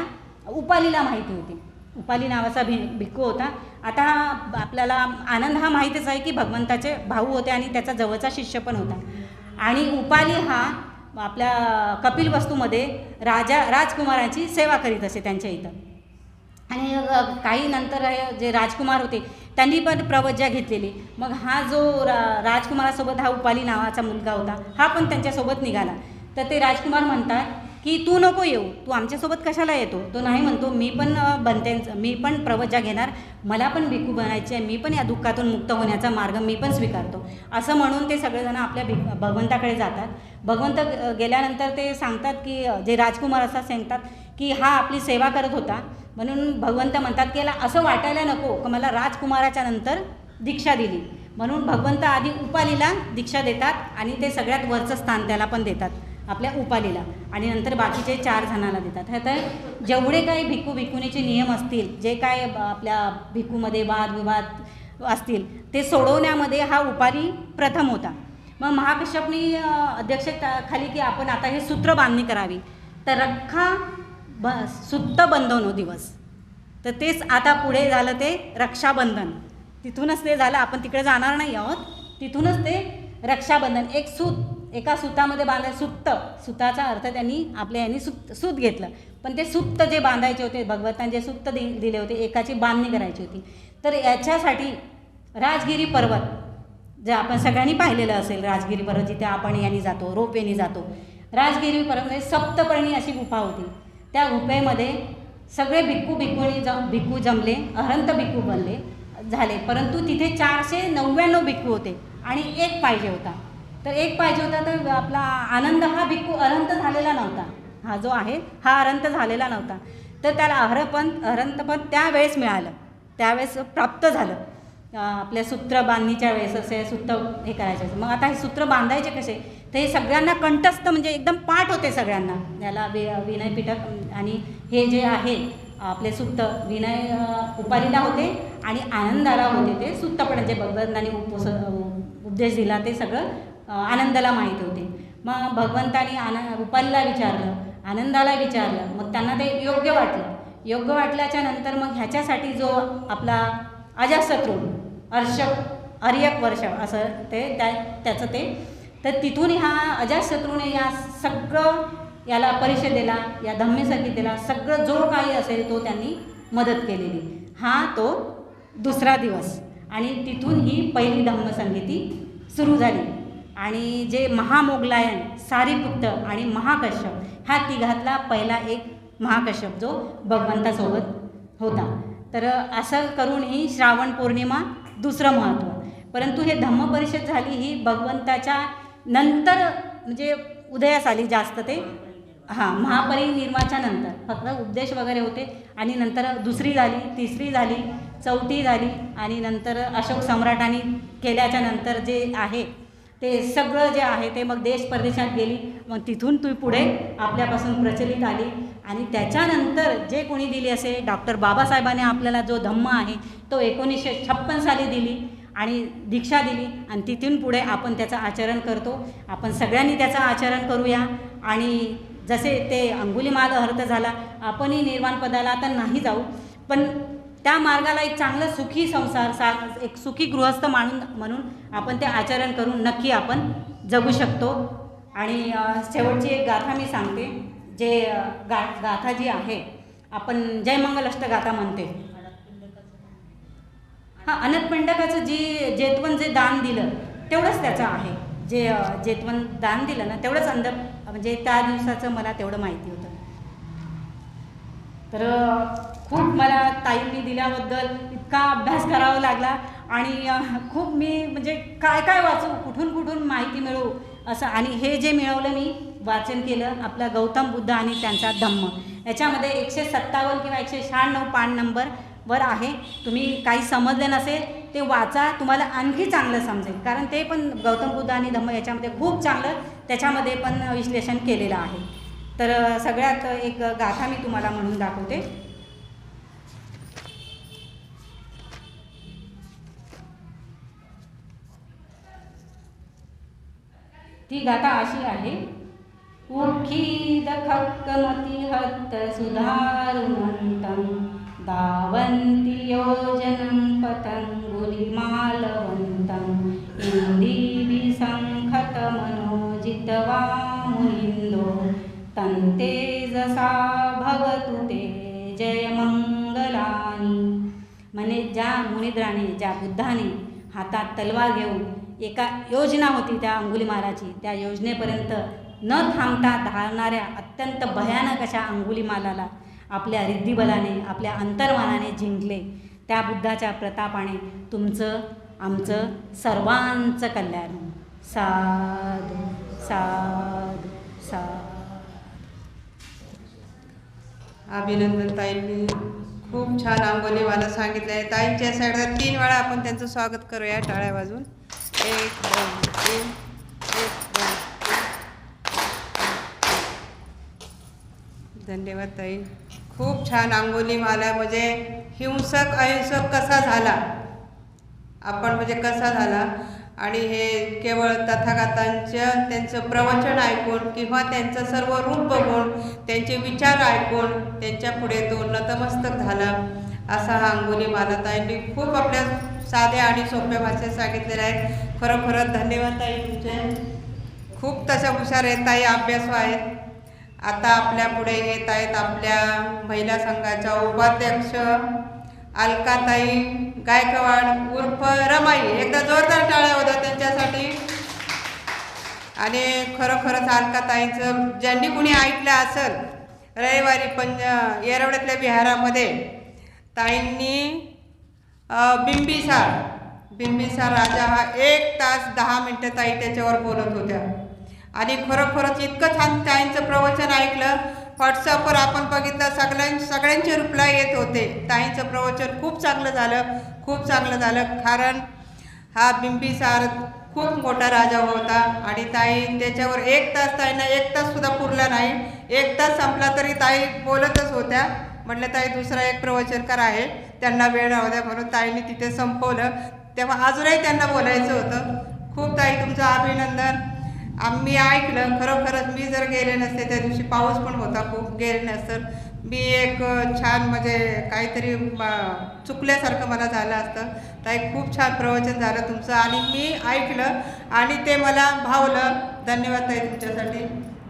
उपालीला माहिती होते. उपाली नावाचा भिक्खू होता. आता आपल्याला आनंद हा माहीतच आहे की भगवंताचे भाऊ होते आणि त्याचा जवळचा शिष्य पण होता. आणि उपाली हा आपल्या कपिलवस्तूमध्ये राजकुमारांची सेवा करीत असे त्यांच्या इथं. आणि काही नंतर जे राजकुमार होते त्यांनी पण प्रवज्ञा घेतलेली. मग हा जो राजकुमारासोबत हा उपाली नावाचा मुलगा होता, हा पण त्यांच्यासोबत निघाला. तर ते राजकुमार म्हणतात की तू नको येऊ, तू आमच्यासोबत कशाला येतो. तो नाही म्हणतो, मी पण प्रवज्ञा घेणार, मला पण भिक्खू बनायचे आहे, मी पण या दुःखातून मुक्त होण्याचा मार्ग मी पण स्वीकारतो. असं म्हणून ते सगळेजण आपल्या भगवंताकडे जातात. भगवंत गेल्यानंतर ते सांगतात की जे राजकुमार असतात सांगतात की हा आपली सेवा करत होता, म्हणून भगवंत म्हणतात की याला असं वाटायला नको की मला राजकुमाराच्या नंतर दीक्षा दिली. म्हणून भगवंत आधी उपालीला दीक्षा देतात आणि ते सगळ्यात वरचं स्थान त्याला पण देतात आपल्या उपालीला, आणि नंतर बाकीचे 4 जणांना देतात. तर जेवढे काही भिक्खुनीचे नियम असतील, जे काय आपल्या भिक्खूमध्ये वादविवाद असतील, ते सोडवण्यामध्ये हा उपाली प्रथम होता. मग महाकश्यपनी अध्यक्ष खाली की आपण आता हे सूत्र बांधणी करावी. तर सुत्त बंधनो दिवस, तर तेच आता पुढे झालं ते रक्षाबंधन. तिथूनच ते झालं, आपण तिकडे जाणार नाही आहोत, तिथूनच ते रक्षाबंधन. एका सुतामध्ये सुताचा अर्थ यांनी सूत घेतलं. पण ते सूत जे बांधायचे होते, भगवंतांनी जे सूत दिले होते, एकाची बांधणी करायची होती. तर याच्यासाठी राजगिरी पर्वत, जे आपण सगळ्यांनी पाहिलेलं असेल, राजगिरी पर्वत जिथे आपण यांनी जातो, रोपवेनी जातो. राजगिरी पर्वत सप्तपर्णी अशी गुफा होती. त्या गुफेमध्ये सगळे भिक्खू जमले, अहंत भिक्खू बनले झाले. परंतु तिथे 499 भिक्खू होते आणि एक पाहिजे होता. तर आपला आनंद हा भिक्खू अरहंत झालेला नव्हता. हा जो आहे हा अरहंत झालेला नव्हता. तर त्याला अरहंतपद त्यावेळेस मिळालं, त्यावेळेस प्राप्त झालं. आपल्या सूत्र बांधणीच्या वेळेस असे सूत्र हे करायचे. मग आता हे सूत्र बांधायचे कसे, तर हे सगळ्यांना कंठस्थ म्हणजे एकदम पाठ होते सगळ्यांना. याला विनयपीठक आणि हे जे आहे आपले सुत्त विनय उपालीला होते आणि आनंदाला होते ते सुत्तपण, जे भगवंतांनी उपदेश दिला ते सगळं आनंदाला माहीत होते. मग भगवंतांनी उपालीला विचारलं, आनंदाला विचारलं, मग त्यांना ते योग्य वाटल्याच्या नंतर मग ह्याच्यासाठी जो आपला अजातशत्रू अर्यक वर्ष असं त्याचं तर तिथून ह्या अजातशत्रूने या सगळं याला परिषदेला, या धम्मसंगीतेला सगळं जो काही असेल तो त्यांनी मदत केलेली. हा तो दुसरा दिवस, आणि तिथून ही पहिली धम्मसंगीती सुरू झाली. आणि जे महामोगलायन, सारीपुत्त आणि महाकश्यप ह्या तिघातला पहिला एक महाकश्यप जो भगवंतासोबत होता. तर असं करून ही श्रावण पौर्णिमा दुसरं महत्त्व. परंतु हे धम्मपरिषद झाली ही भगवंताच्या नंतर म्हणजे उदयास आली जास्त ते महापरिनिर्वाणाच्या नंतर. फक्त उपदेश वगैरे होते आणि नंतर दुसरी झाली, तिसरी झाली, चौथी झाली आणि नंतर अशोक सम्राटांनी केल्याच्या नंतर जे आहे ते सगळं जे आहे ते मग देश परदेशात गेली. मग तिथून ती पुढे आपल्यापासून प्रचलित आली. आणि त्याच्यानंतर जे कोणी दिली असे डॉक्टर बाबासाहेबांनी आपल्याला जो धम्म आहे तो 1956 साली दिली आणि दीक्षा दिली. आणि तिथून पुढे आपण त्याचं आचरण करतो. आपण सगळ्यांनी त्याचं आचरण करूया. आणि जसे ते अंगुलीमाल अर्थ झाला, आपणही निर्वाण पदाला आता नाही जाऊ, पण त्या मार्गाला एक चांगलं सुखी संसार एक सुखी गृहस्थ म्हणून आपण ते आचरण करून नक्की आपण जगू शकतो. आणि शेवटची एक गाथा मी सांगते. जे गाथा जी आहे आपण जय मंगल अष्टगाथा म्हणते. हां, अनंतपिंडकाचं जेतवन जे दान दिलं तेवढंच त्याचं आहे. जे जेतवन दान दिलं ना तेवढंच म्हणजे त्या दिवसाचं मला तेवढं माहिती होतं. तर खूप मला ताईंनी दिल्याबद्दल इतका अभ्यास करावा लागला आणि खूप मी म्हणजे काय वाचू, कुठून माहिती मिळवू असं. आणि हे जे मिळवलं मी वाचन केलं आपला गौतम बुद्ध आणि त्यांचा धम्म. याच्यामध्ये 157 किंवा 196 पान नंबरवर आहे. तुम्ही काही समजले नसेल ते वाचा, तुम्हाला आणखी चांगलं समजेल. कारण ते पण गौतम बुद्ध आणि धम्म याच्यामध्ये खूप चांगलं त्याच्यामध्ये पण विश्लेषण केलेलं आहे. तर सगळ्यात एक गाथा मी तुम्हाला म्हणून दाखवते. ती गाथा अशी आहे. उखीद खक्कमती हत्त सुधारुमंतं धावन्ति योजनं पतंगुलिमालवन्तं इंदीभिसंखतमनो जित्वा मुनिन्दो तन्तेजसा भवतु ते जयमंगलानि. म्हणे ज्या मुनिद्राने ज्या बुद्धाने हातात तलवार घेऊन एका योजना होती त्या अंगुलीमालाची, त्या योजनेपर्यंत न थांबता धावणाऱ्या अत्यंत भयानक अशा अंगुलीमालाला आपल्या रिद्धिबलाने आपल्या अंतर्मनाने जिंकले. त्या बुद्धाच्या प्रतापाने तुमचं आमचं सर्वांचं कल्याण. साधू साधू साधू. अभिनंदन ताईंनी खूप छान अंगोलीवाला सांगितलं आहे. ताईंच्या साईडवर 3 वेळा आपण त्यांचं स्वागत करूया टाळ्या वाजून. 1 2 3 1 2 3. धन्यवाद ताई. खूप छान अंगोलीमाला म्हणजे हिंसक अहिंसक कसा झाला आपण म्हणजे कसा झाला. आणि हे केवळ तथागतांचं त्यांचं प्रवचन ऐकून किंवा त्यांचं सर्व रूप बघून त्यांचे विचार ऐकून त्यांच्या पुढे तो नतमस्तक झाला असा हा अंगुलीमाला. ताईंनी खूप आपल्या साध्या आणि सोप्या भाषेत सांगितलेलं आहे. खरोखरच धन्यवाद ताई तुमचे. खूप तशा हुशार आहेत ताई, अभ्यासू आहेत. आता आपल्या पुढे येत आहेत आपल्या महिला संघाच्या उपाध्यक्ष अलकाताई गायकवाड उर्फ रमाई. एकदा जोरदार टाळ्या होत्या त्यांच्यासाठी. आणि खरोखरच अलकाताईंचं ज्यांनी कुणी ऐकलं असेल रविवारी येरवड्यातल्या विहारामध्ये ताईंनी बिंबिसार राजा हा 1 तास 10 मिनटं ताई त्याच्यावर बोलत होत्या. आणि खरोखरच इतकं छान ताईंचं प्रवचन ऐकलं. व्हॉट्सअपवर आपण बघितलं सगळ्यांचे रिप्लाय येत होते. ताईंचं प्रवचन खूप चांगलं झालं. कारण हा बिंबिसार खूप मोठा राजा होता आणि ताई त्याच्यावर 1 तास ताईंना 1 ताससुद्धा पुरला नाही. 1 तास संपला तरी ताई बोलतच होत्या. म्हटलं ताई दुसरा एक प्रवचनकार आहे त्यांना वेळ राहू द्या म्हणून ताईंनी तिथे संपवलं. तेव्हा अजूनही त्यांना बोलायचं होतं. खूप ताई तुमचं अभिनंदन. आम्ही ऐकलं. खरोखरच मी जर गेले नसते त्या दिवशी पाऊस पण होता खूप, गेले नसतं मी एक छान म्हणजे काहीतरी चुकल्यासारखं मला झालं असतं. ताई खूप छान प्रवचन झालं तुमचं आणि मी ऐकलं आणि ते मला भावलं. धन्यवाद ताई तुमच्यासाठी.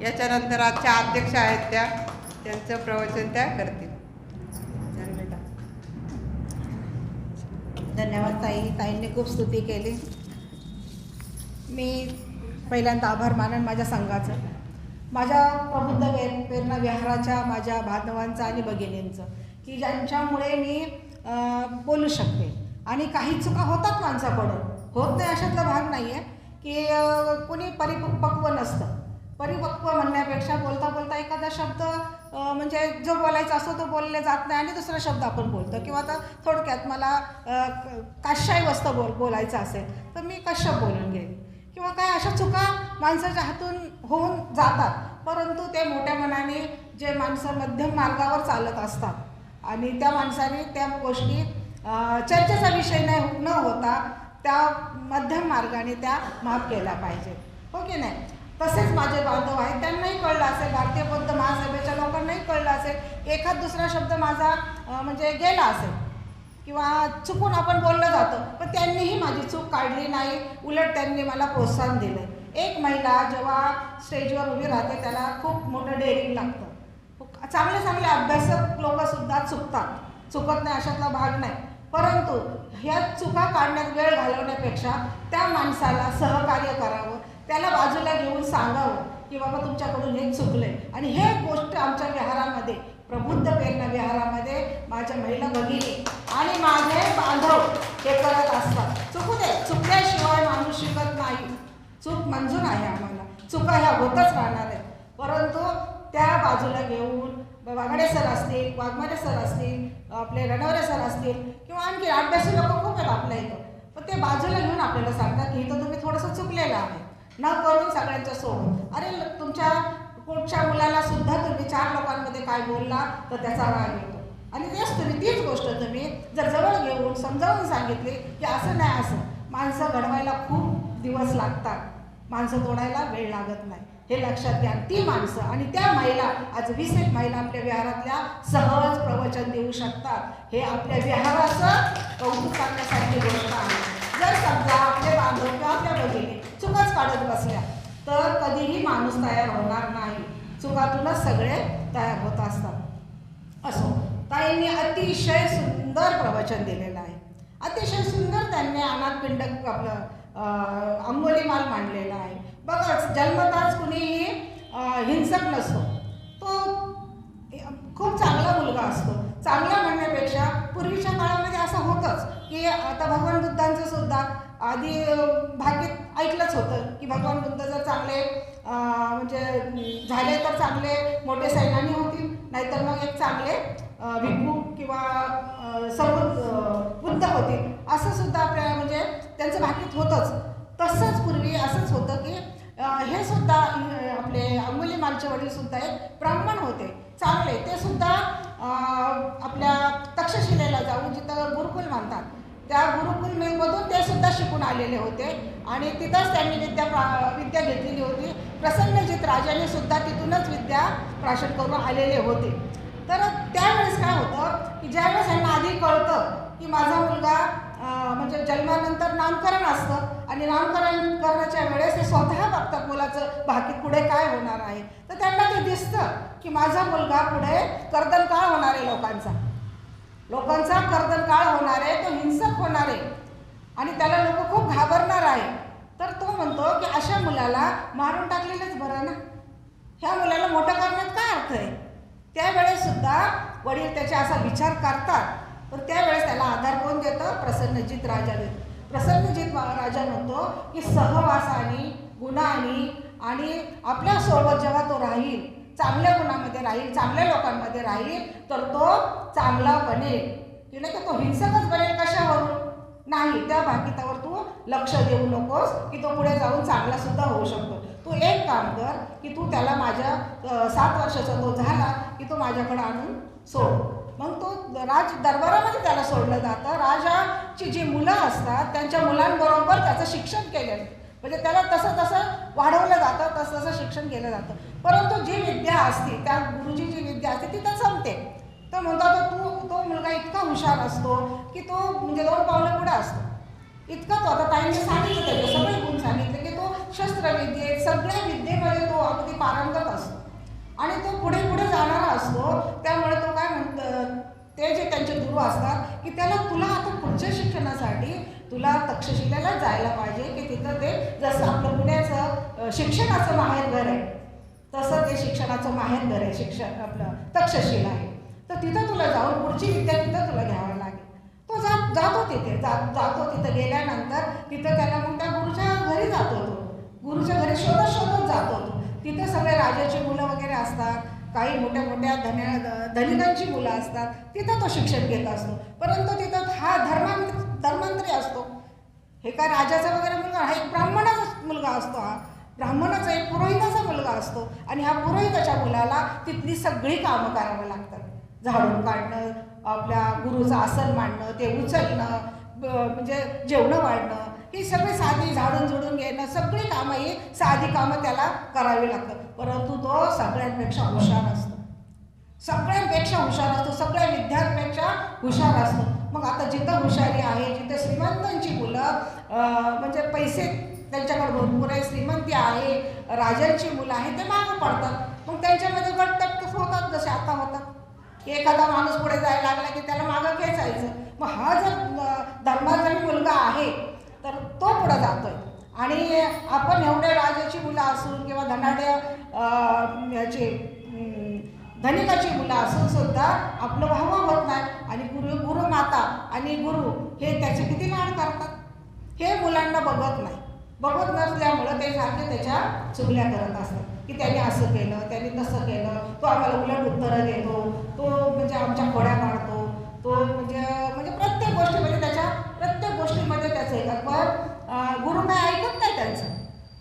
याच्यानंतर आजच्या अध्यक्ष आहेत त्यांचं प्रवचन त्या करतील. धन्यवाद ताई. ताईंनी खूप स्तुती केली. मी पहिल्यांदा आभार मानन माझ्या संघाचं, माझ्या प्रबुद्ध प्रेरणा विहाराच्या माझ्या बांधवांचं आणि भगिनींचं, की ज्यांच्यामुळे मी बोलू शकते. आणि काही चुका होतात माणसाकडून, होत नाही अशातला भाग नाही आहे की कोणी परिपक्व नसतं. परिपक्व म्हणण्यापेक्षा बोलता बोलता एखादा शब्द म्हणजे जो बोलायचा असतो तो बोलले जात नाही आणि दुसरा शब्द आपण बोलतो. किंवा आता थोडक्यात मला काशाई वस्त बोलायचं असेल तर मी कश्यप बोलून घेईन. किंवा काय अशा चुका माणसाच्या हातून होऊन जातात. परंतु ते मोठ्या मनाने जे माणसं मध्यम मार्गावर चालत असतात आणि त्या माणसाने त्या गोष्टी चर्चेचा विषय न होता त्या मध्यम मार्गाने त्या माफ केल्या पाहिजेत. हो की नाही? तसेच माझे बांधव आहेत, त्यांनाही कळलं असेल, भारतीय बौद्ध महासभेच्या लोकांनाही कळलं असेल, एखाद दुसरा शब्द माझा म्हणजे गेला असेल किंवा चुकून आपण बोललं जातं, पण त्यांनीही माझी चूक काढली नाही, उलट त्यांनी मला प्रोत्साहन दिलं. एक महिला जेव्हा स्टेजवर उभी राहते त्याला खूप मोठं डेअरिंग लागतं. चांगले चांगले अभ्यासक लोकंसुद्धा चुकत नाही, अशातला भाग नाही. परंतु ह्या चुका काढण्यात वेळ घालवण्यापेक्षा त्या माणसाला सहकार्य करावं, त्याला बाजूला घेऊन सांगावं की बाबा तुमच्याकडून हे चुकलंय. आणि हे गोष्ट आमच्या विहारामध्ये, प्रबुद्ध प्रेरणा विहारामध्ये माझ्या महिला भगिनी आणि माझे बांधव हे करत असतात. चुकू दे, चुकल्याशिवाय माणूस शिकत नाही. चूक मंजूर आहे आम्हाला, चुका ह्या होतच राहणार आहेत. परंतु त्या बाजूला घेऊन वाघडे सर असतील, वाघमारे सर असतील, आपले रणवरे सर असतील किंवा आणखी अभ्यासी लोक खूप आहेत आपल्या इथं, पण ते बाजूला घेऊन आपल्याला सांगतात की इथं तुम्ही थोडंसं चुकलेलं आहे, न करून सगळ्यांच्या सोबत. अरे तुमच्या पुढच्या मुलाला सुद्धा तुम्ही 4 लोकांमध्ये काय बोलला तर त्याचा राग येतो. आणि तीच गोष्ट तुम्ही जर जवळ घेऊन समजावून सांगितली की असं नाही, असं माणसं घडवायला खूप दिवस लागतात, माणसं तोडायला वेळ लागत नाही, हे लक्षात घ्या. ती माणसं आणि त्या महिला, आज 21 महिला आपल्या विहारातल्या सहज प्रवचन देऊ शकतात. हे आपल्या विहाराचं कौतुक करण्यासारखी गोष्ट आहे. जर समजा आपले बांधव किंवा आपल्या भगिनी चुकाच काढत बसल्या तर कधीही माणूस तयार होणार नाही. चुकातूनच सगळे तयार होत असतात. असो, ताईंनी अतिशय सुंदर प्रवचन दिलेलं आहे. अतिशय सुंदर त्यांनी अनाथपिंड आपलं अंगोलीमाल मांडलेला आहे. बघा, जन्मताच कुणीही हिंसक नसतो, तो खूप चांगला मुलगा असतो. चांगला म्हणण्यापेक्षा पूर्वीच्या काळामध्ये असं होतंच की आता भगवान बुद्धांचं सुद्धा आधी भाग्येत ऐकलंच होतं की भगवान बुद्ध जर चांगले म्हणजे झाले तर चांगले मोठे सैनानी होतील, नाहीतर मग एक चांगले भिक्खू किंवा बुद्ध होतील, असं सुद्धा आपल्या म्हणजे त्यांचं भाग्यात होतंच. तसंच पूर्वी असंच होतं की हे सुद्धा आपले अंगुलीमालचे वडील सुद्धा एक ब्राह्मण होते, चांगले. ते सुद्धा आपल्या तक्षशिलेला जाऊन, जिथं गुरुकुल म्हणतात त्या गुरुकुलमधून ते सुद्धा शिकून आलेले होते आणि तिथंच त्यांनी विद्या घेतलेली होती. प्रसन्नजित राजाने सुद्धा तिथूनच विद्या प्राशन करून आलेले होते. तर त्यावेळेस काय होतं की ज्यावेळेस यांना आधी कळतं की माझा मुलगा म्हणजे जन्मानंतर नामकरण असतं आणि नामकरण करण्याच्या वेळेस ते स्वतः बघतात मुलाचं भाकी पुढे काय होणार आहे, तर त्यांना ते दिसतं की माझा मुलगा पुढे कर्दनकाळ होणार आहे, लोकांचा कर्दनकाळ होणार आहे, तो हिंसक होणार आहे आणि त्याला लोक खूप घाबरणार आहे. तर तो म्हणतो की अशा मुलाला मारून टाकलेलंच बरं ना, ह्या मुलाला मोठं करण्यात काय अर्थ आहे. त्यावेळेस सुद्धा वडील त्याचा असा विचार करतात, पण त्यावेळेस त्याला आधार कोण देतं? प्रसन्नजित राजा देतो. प्रसन्नजित राजा म्हणतो की सहवासाने, गुणांनी आणि आपल्यासोबत जेव्हा तो राहील, चांगल्या गुणामध्ये राहील, चांगल्या लोकांमध्ये राहील, तर तो चांगला बनेल. की नाही का तो हिंसकच बनेल कशावरून? नाही, त्या भाकितावर तू लक्ष देऊ नकोस की तो पुढे जाऊन चांगला सुद्धा होऊ शकतो. तू एक काम कर की तू त्याला माझ्या 7 वर्षाचा तो झाला की तो माझ्याकडे आणून सोड. मग तो दरबारामध्ये त्याला सोडलं जातं. राजाची जी मुलं असतात त्यांच्या मुलांबरोबर त्याचं शिक्षण केलं, म्हणजे त्याला तसं वाढवलं जातं, तसं शिक्षण केलं जातं. परंतु जी विद्या असते, त्या गुरुची जी विद्या असते ती तर संपते. तर म्हणतात तो मुलगा इतका हुशार असतो की तो म्हणजे 2 पावलं पुढे असतो. इतका तो, आता ताईंनी सांगितलं त्याचे सगळे गुण सांगितले की तो शस्त्रविद्येत, सगळ्या विद्येमध्ये तो अगदी पारंगत असतो आणि तो पुढे जाणारा असतो. त्यामुळे तो काय म्हणतं, ते जे त्यांचे गुरु असतात की तुला आता पुढच्या शिक्षणासाठी तुला तक्षशिलेला जायला पाहिजे की तिथं ते जसं आपलं पुण्याचं शिक्षणाचं माहेरघर आहे तसं ते शिक्षणाचं माहेरघर आहे, आपलं तक्षशिला आहे. तर तिथं तुला जाऊन पुढची विद्या तिथं तुला घ्यावं लागेल. तो जातो तिथं गेल्यानंतर तिथं त्याला मग त्या गुरुच्या घरी जातो. तो गुरुच्या घरी शोधत जातो. तो तिथं सगळे राजाची मुलं वगैरे असतात, काही मोठ्या धनिकांची मुलं असतात, तिथं तो शिक्षण घेत असतो. परंतु तिथं हा धर्मांतरी असतो. हे काय राजाचा वगैरे मुलगा, हा एक ब्राह्मणाचा मुलगा असतो. हा ब्राह्मणाचा एक पुरोहिताचा मुलगा असतो आणि ह्या पुरोहिताच्या मुलाला तिथली सगळी कामं करावं लागतात. झाडून काढणं, आपल्या गुरुचं आसन मांडणं, ते उचलणं, म्हणजे जेवणं वाढणं, ही सगळी साधी झाडून झुडून घेणं, सगळी कामं ही साधी कामं त्याला करावी लागतात. परंतु तो सगळ्यांपेक्षा हुशार असतो, सगळ्या विद्यांपेक्षा हुशार असतो. मग आता जिथं हुशारी आहे, जिथं श्रीमंतांची मुलं म्हणजे पैसे त्यांच्याकडे भरपूर आहे, श्रीमंती आहे, राजांची मुलं आहे, ते मागं पडतात. मग त्यांच्यामध्ये गटतट होतात जसे आता होतात. एखादा माणूस पुढे जायला लागला की त्याला मागं खेचायचं. मग हा जर धर्माचा मुलगा आहे तर तो पुढं जातोय. आणि आपण एवढे राजाची मुलं असून किंवा धनाढ्य याचे धनिकाची मुलं असून सुद्धा आपलं वाहवा होत नाही. आणि गुरु माता आणि गुरु हे त्याचे किती लाड करतात हे मुलांना बघत नाही. बघत नसल्यामुळं ते सारखे त्याच्या चुगल्या करत असतात की त्याने असं केलं, त्याने तसं केलं, तो आम्हाला उलट उत्तरं देतो, तो म्हणजे आमच्या खोड्या काढतो, तो म्हणजे प्रत्येक गोष्टीमध्ये त्याच्या प्रत्येक गोष्टीमध्ये त्याचं येतात. पण गुरु काय ऐकत नाही त्यांचं.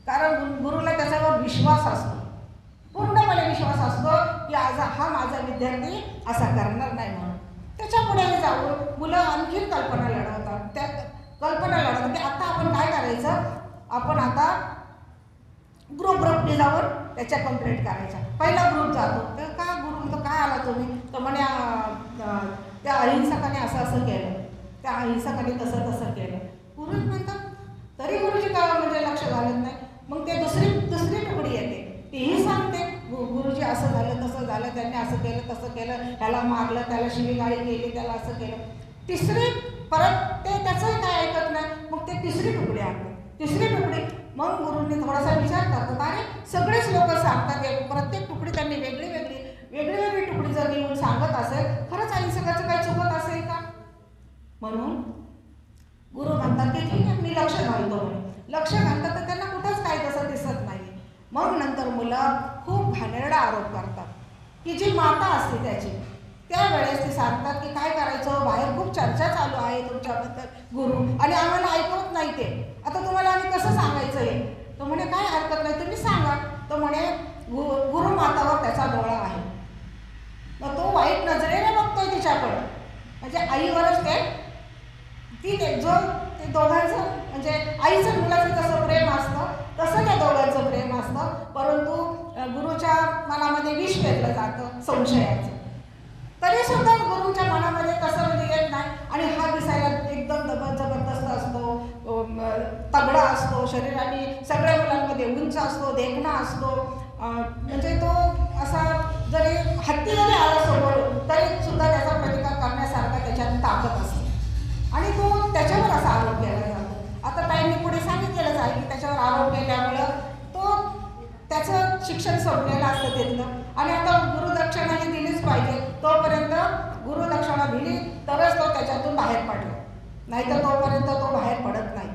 कारण गुरुला त्याच्यावर विश्वास असतो, पूर्णपणे विश्वास असतो की आज हा माझा विद्यार्थी असा करणार नाही म्हणून. त्याच्या पुढे जाऊन मुलं आणखीन कल्पना लढवतात. त्या कल्पना लढवतात की आता आपण काय करायचं, आपण आता ग्रुपने जाऊन त्याच्या कंप्लेंट करायच्या. पहिला ग्रुप जातो तर का गुरु म्हणतो काय आला तुम्ही, तर म्हणे त्या अहिंसकाने असं असं केलं, त्या अहिंसकाने तसं तसं केलं. गुरुच म्हणतात तरी गुरुजी का म्हणजे लक्ष घालत नाही. मग ते दुसरी तुकडी येते, तीही सांगते गुरुजी असं झालं तसं झालं, त्यांनी असं केलं तसं केलं, ह्याला मारलं, त्याला शिवीगाळी केली, त्याला असं केलं. तिसरी परत ते त्याचंही काय ऐकत नाही. मग ते तिसरी तुकडी आणते, तिसरी तुकडी. मग गुरुंनी थोडासा विचार करतात, अरे सगळेच लोक सांगतात, प्रत्येक तुकडी त्यांनी वेगळी तुकडी जर येऊन सांगत असेल, खरंच अहिंसकाचं काही चुकत असेल का. म्हणून गुरु म्हणतात की ठीक आहे मी लक्ष घालतो. लक्ष घालतात तर त्यांना कुठंच काही तसं दिसत नाही. मग नंतर मुलं खूप घाणेरडा आरोप करतात की जी माता असते त्याची, त्यावेळेस ते सांगतात की काय करायचं, बाहेर खूप चर्चा चालू आहे तुमच्याबद्दल गुरु, आणि आम्हाला ऐकवत नाही ते, आता तुम्हाला आम्ही कसं सांगायचं आहे. तो म्हणे काय हरकत नाही तुम्ही सांगा. तो म्हणे गुरु मातावर त्याचा डोळा आहे. मग तो वाईट नजरेने बघतोय तिच्याकडं, म्हणजे आईवरच ते दोघांचं म्हणजे आईचं मुलाचं जसं प्रेम असतं तसं त्या दोघांचं प्रेम असतं. परंतु गुरुच्या मनामध्ये विष पेरलं जातं संशयाचं. तरी सुद्धा गुरुच्या मनामध्ये तसं म्हणजे येत नाही. आणि हा दिसायला एकदम जबरदस्त असतो, तगडा असतो, शरीराने सगळ्या मुलांमध्ये उंच असतो, देखणा असतो. म्हणजे तो असा जरी हत्ती जरी आला समोर तरी सुद्धा त्याचा प्रतिकार करण्यासारखा त्याच्यात ताकद असते. आणि तो त्याच्यावर असा आरोप केला जातो. आता ताईंनी पुढे सांगितलेलंच आहे की त्याच्यावर आरोप केल्यामुळं तो त्याचं शिक्षण संपलेलं असतं तिथलं. आणि आता गुरुदक्षिणा ही दिलीच पाहिजे. तोपर्यंत गुरुदक्षिणा दिली तरच तो त्याच्यातून बाहेर पडला, नाहीतर तोपर्यंत तो बाहेर पडत नाही.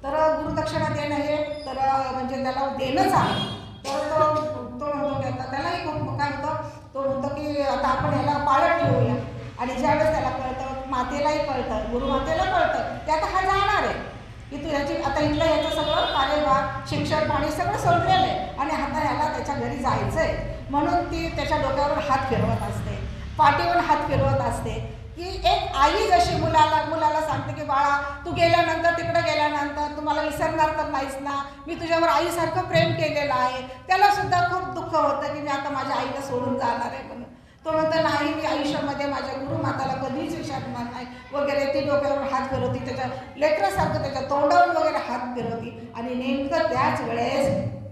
तर गुरुदक्षिणा देणं हे तर म्हणजे त्याला देणंच आहे. तर तो म्हणतो की आता त्यालाही खूप काय होतं, तो म्हणतो की आता आपण ह्याला पाळत ठेवूया. आणि ज्यावेळेस त्याला कळतं, मातेलाही कळतं, गुरुमातेला कळतं की आता हा जाणार आहे की तू ह्याची आता इथलं ह्याचं सगळं कार्यभार शिक्षण पाणी सगळं संपलेलं आहे आणि आता ह्याला त्याच्या घरी जायचं आहे. म्हणून ती त्याच्या डोक्यावर हात फिरवत असते, पाठीवर हात फिरवत असते. की एक आई जशी मुलाला सांगते की बाळा तू गेल्यानंतर, तिकडं गेल्यानंतर तू मला विसरणार तर नाहीस ना, मी तुझ्यावर आईसारखं प्रेम केलेलं आहे. त्याला सुद्धा खूप दुःख होतं की मी आता माझ्या आईला सोडून जाणार आहे म्हणून. तो म्हणतो नाही, मी आयुष्यामध्ये माझ्या गुरुमाताला कधीच विसरणार नाही वगैरे. ती डोक्यावर हात फिरवती, त्याच्या लेकरासारखं त्याच्या तोंडावर वगैरे हात फिरवती. आणि नेमकं त्याच वेळेस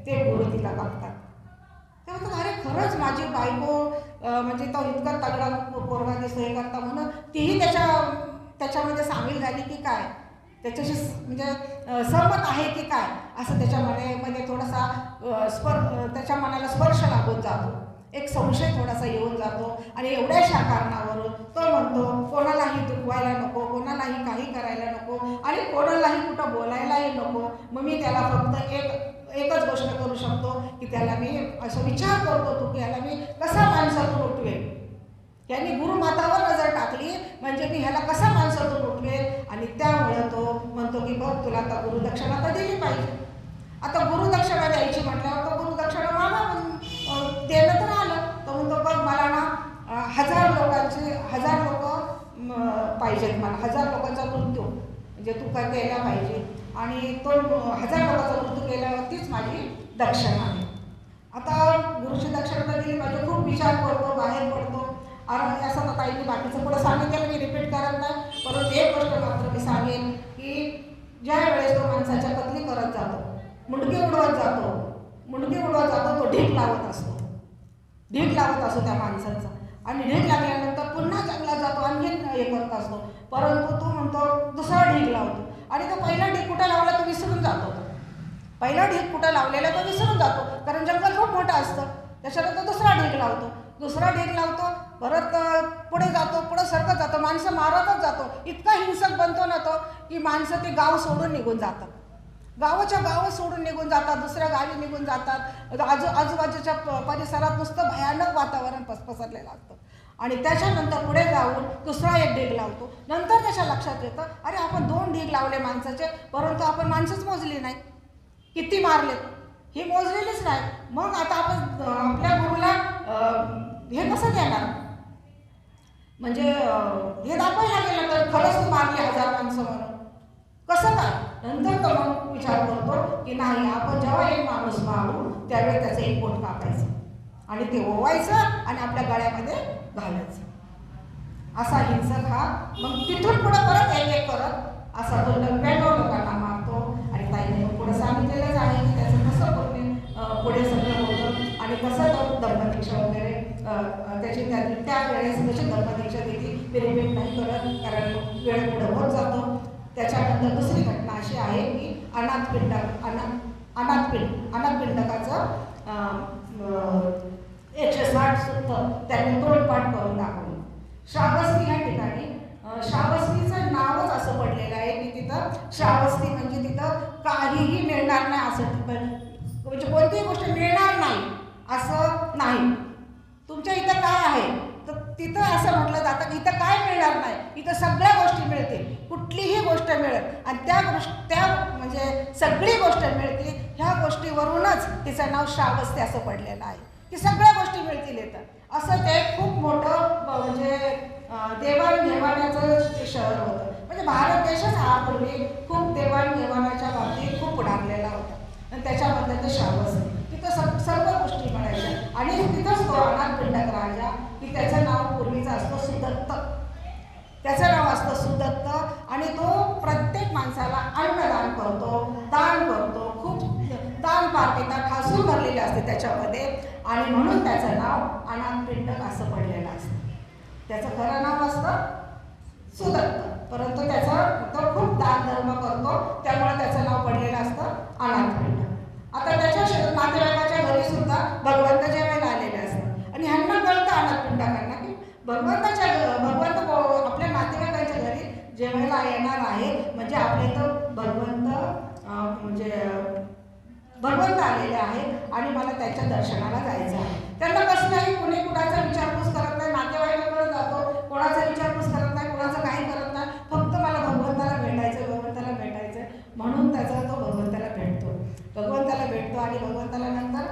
ते गुरु तिला बघतात. ते म्हणतात अरे खरंच माझी बायको म्हणजे तो इतका तगडा पोरगा दिसतो हे करता म्हणून तीही त्याच्यामध्ये सामील झाली की काय, त्याच्याशी म्हणजे सहमत आहे की काय, असं त्याच्या मनामध्ये थोडासा त्याच्या मनाला स्पर्श लागून जातो. एक संशय थोडासा येऊन जातो. आणि एवढ्याशा कारणावरून तो म्हणतो कोणालाही दुखवायला नको, कोणालाही काही करायला नको आणि कोणालाही कुठं बोलायलाही नको. मग मी त्याला फक्त एकच गोष्ट करू शकतो की त्याला मी असं विचार करतो तू की ह्याला मी कसा माणसातून उठवेल. यांनी गुरुमातावर नजर टाकली म्हणजे मी ह्याला कसा माणसातून उठवेल. आणि त्यामुळे तो म्हणतो की बघ तुला आता गुरुदक्षिणा तर दिली पाहिजे. आता गुरुदक्षिणा द्यायची म्हटल्यावर तो गुरुदक्षिणा मागा देणं तर आलं. तो म्हणतो बघ मला ना 1000 लोक पाहिजेत, मला 1000 लोकांचा मृत्यू म्हणजे तू काय केला पाहिजे. आणि तो 1000 लोकांचा मृत्यू केल्यावरतीच माझी दक्षिणा आहे. आता गुरुची दक्षिणा तर दिली पाहिजे. खूप विचार करतो, बाहेर पडतो. आणि असं ताईंनी बाकीचं पुढं सांगितलं मी रिपीट करत उडवत जातो, मुंडकी उडवत जातो, तो ढीक लावत असतो, ढीक लावत असतो त्या माणसाचा. आणि ढीक लागल्यानंतर पुन्हा जंगलात जातो, आणखीन हे करत असतो. परंतु तो म्हणतो दुसरा ढीक लावतो आणि तो पहिला ढीक कुठं लावला तो विसरून जातो. पहिला ढीक कुठं लावलेला तो विसरून जातो, कारण जंगल खूप मोठं असतं. त्याच्यानंतर दुसरा ढीक लावतो, दुसरा ढीक लावतो, परत पुढे जातो, पुढे सरकत जातो, माणसं मारतच जातो. इतका हिंसक बनतो ना तो की माणसं ते गाव सोडून निघून जातात, गावाच्या गावं सोडून निघून जातात, दुसऱ्या गावी निघून जातात. आजूबाजूच्या परिसरात नुसतं भयानक वातावरण पसरलेलं असतं. आणि त्याच्यानंतर पुढे जाऊन दुसरा एक ढीग लावतो. नंतर त्याच्या लक्षात येतं, अरे आपण 2 ढीग लावले माणसाचे, परंतु आपण माणसंच मोजली नाही, किती मारलेत हे मोजलेलीच नाही. मग आता आपण आपल्या गुरुला हे कसं देणार, म्हणजे हे दाखवायला गेलं तर खरंच तू मारली 1000 माणसं म्हणून कसं काय. नंतर तो मग विचार करतो की नाही, आपण जेव्हा एक माणूस मारू त्यावेळी त्याचं एक बोट कापायचं आणि ते ओवायचं आणि आपल्या गळ्यामध्ये घालायचं. असा हिंसक हा मग तिथून पुढे परत एक करत असा तो लोकांना मारतो. आणि ताईने मग पुढे सांगितलेलंच आहे की त्याचं कसं पुढे सगळं होतं आणि कसं तो धर्मदीक्षा वगैरे त्याची त्या वेळेस कशी धर्मदीक्षा देते ते रिपीट नाही करत, कारण वेळ पुढे होत जातो. त्याच्यानंतर दुसरी घटना अशी आहे की अनाथपिंडकाचं 160 सुत्त त्यांनी तोडपाठ करून दाखवलं. श्रावस्ती या ठिकाणी श्रावस्तीचं नावच असं पडलेलं आहे की तिथं श्रावस्ती म्हणजे तिथं काहीही मिळणार नाही असं, म्हणजे कोणतीही गोष्ट मिळणार नाही असं नाही. तुमच्या इथं काय आहे तर तिथं असं म्हटलं जातं की इथं काय मिळणार नाही, इथं सगळ्या गोष्टी मिळतील, कुठलीही गोष्ट मिळेल आणि त्या म्हणजे सगळी गोष्ट मिळतील. ह्या गोष्टीवरूनच तिचं नाव श्रावस्ती असं पडलेलं आहे की सगळ्या गोष्टी मिळतील इथं. असं ते खूप मोठं म्हणजे देवाणघेवाण्याचं शहर होतं. म्हणजे भारत देशच हा पूर्वी खूप देवाणघेवाणाच्या बाबतीत खूप पुढारलेला होता आणि त्याच्याबद्दल ते श्रावस्ती तिथं सर्व गोष्टी मिळायच्या. आणि तिथंच तो अनाथपिंडक राजा की त्याचं नाव पूर्वीचं असतं सुदत्त, त्याचं नाव असतं सुदत्त. आणि तो प्रत्येक माणसाला अन्नदान करतो, दान करतो, खूप दान पार्टिका ठासून भरलेली असते त्याच्यामध्ये आणि म्हणून त्याचं नाव अनाथपिंडक असं पडलेलं असतं. त्याचं खरं नाव असतं सुदत्त, परंतु तो खूप दान धर्म करतो त्यामुळे त्याचं नाव पडलेलं असतं अनाथपिंडक. आता त्याच्या नातेवाईकाच्या घरी सुद्धा भगवंत जेवायला आलेले असतात आणि ह्यांना कळतं अनाथपिंडकांना की भगवंत आपल्या नातेवाईकांच्या घरी जेवायला येणार आहे, म्हणजे आपल्या इथं भगवंत आलेले आहे आणि मला त्याच्या दर्शनाला जायचं आहे. त्यांना कसलाही कुणी कुणाचा विचारपूस करत नाही, नातेवाईकांकडे जातो, कोणाचा विचारपूस करत नाही, कोणाचं काही करत नाही, फक्त मला भगवंताला भेटायचं म्हणून त्याचा तो भगवंताला भेटतो आणि भगवंताला नंतर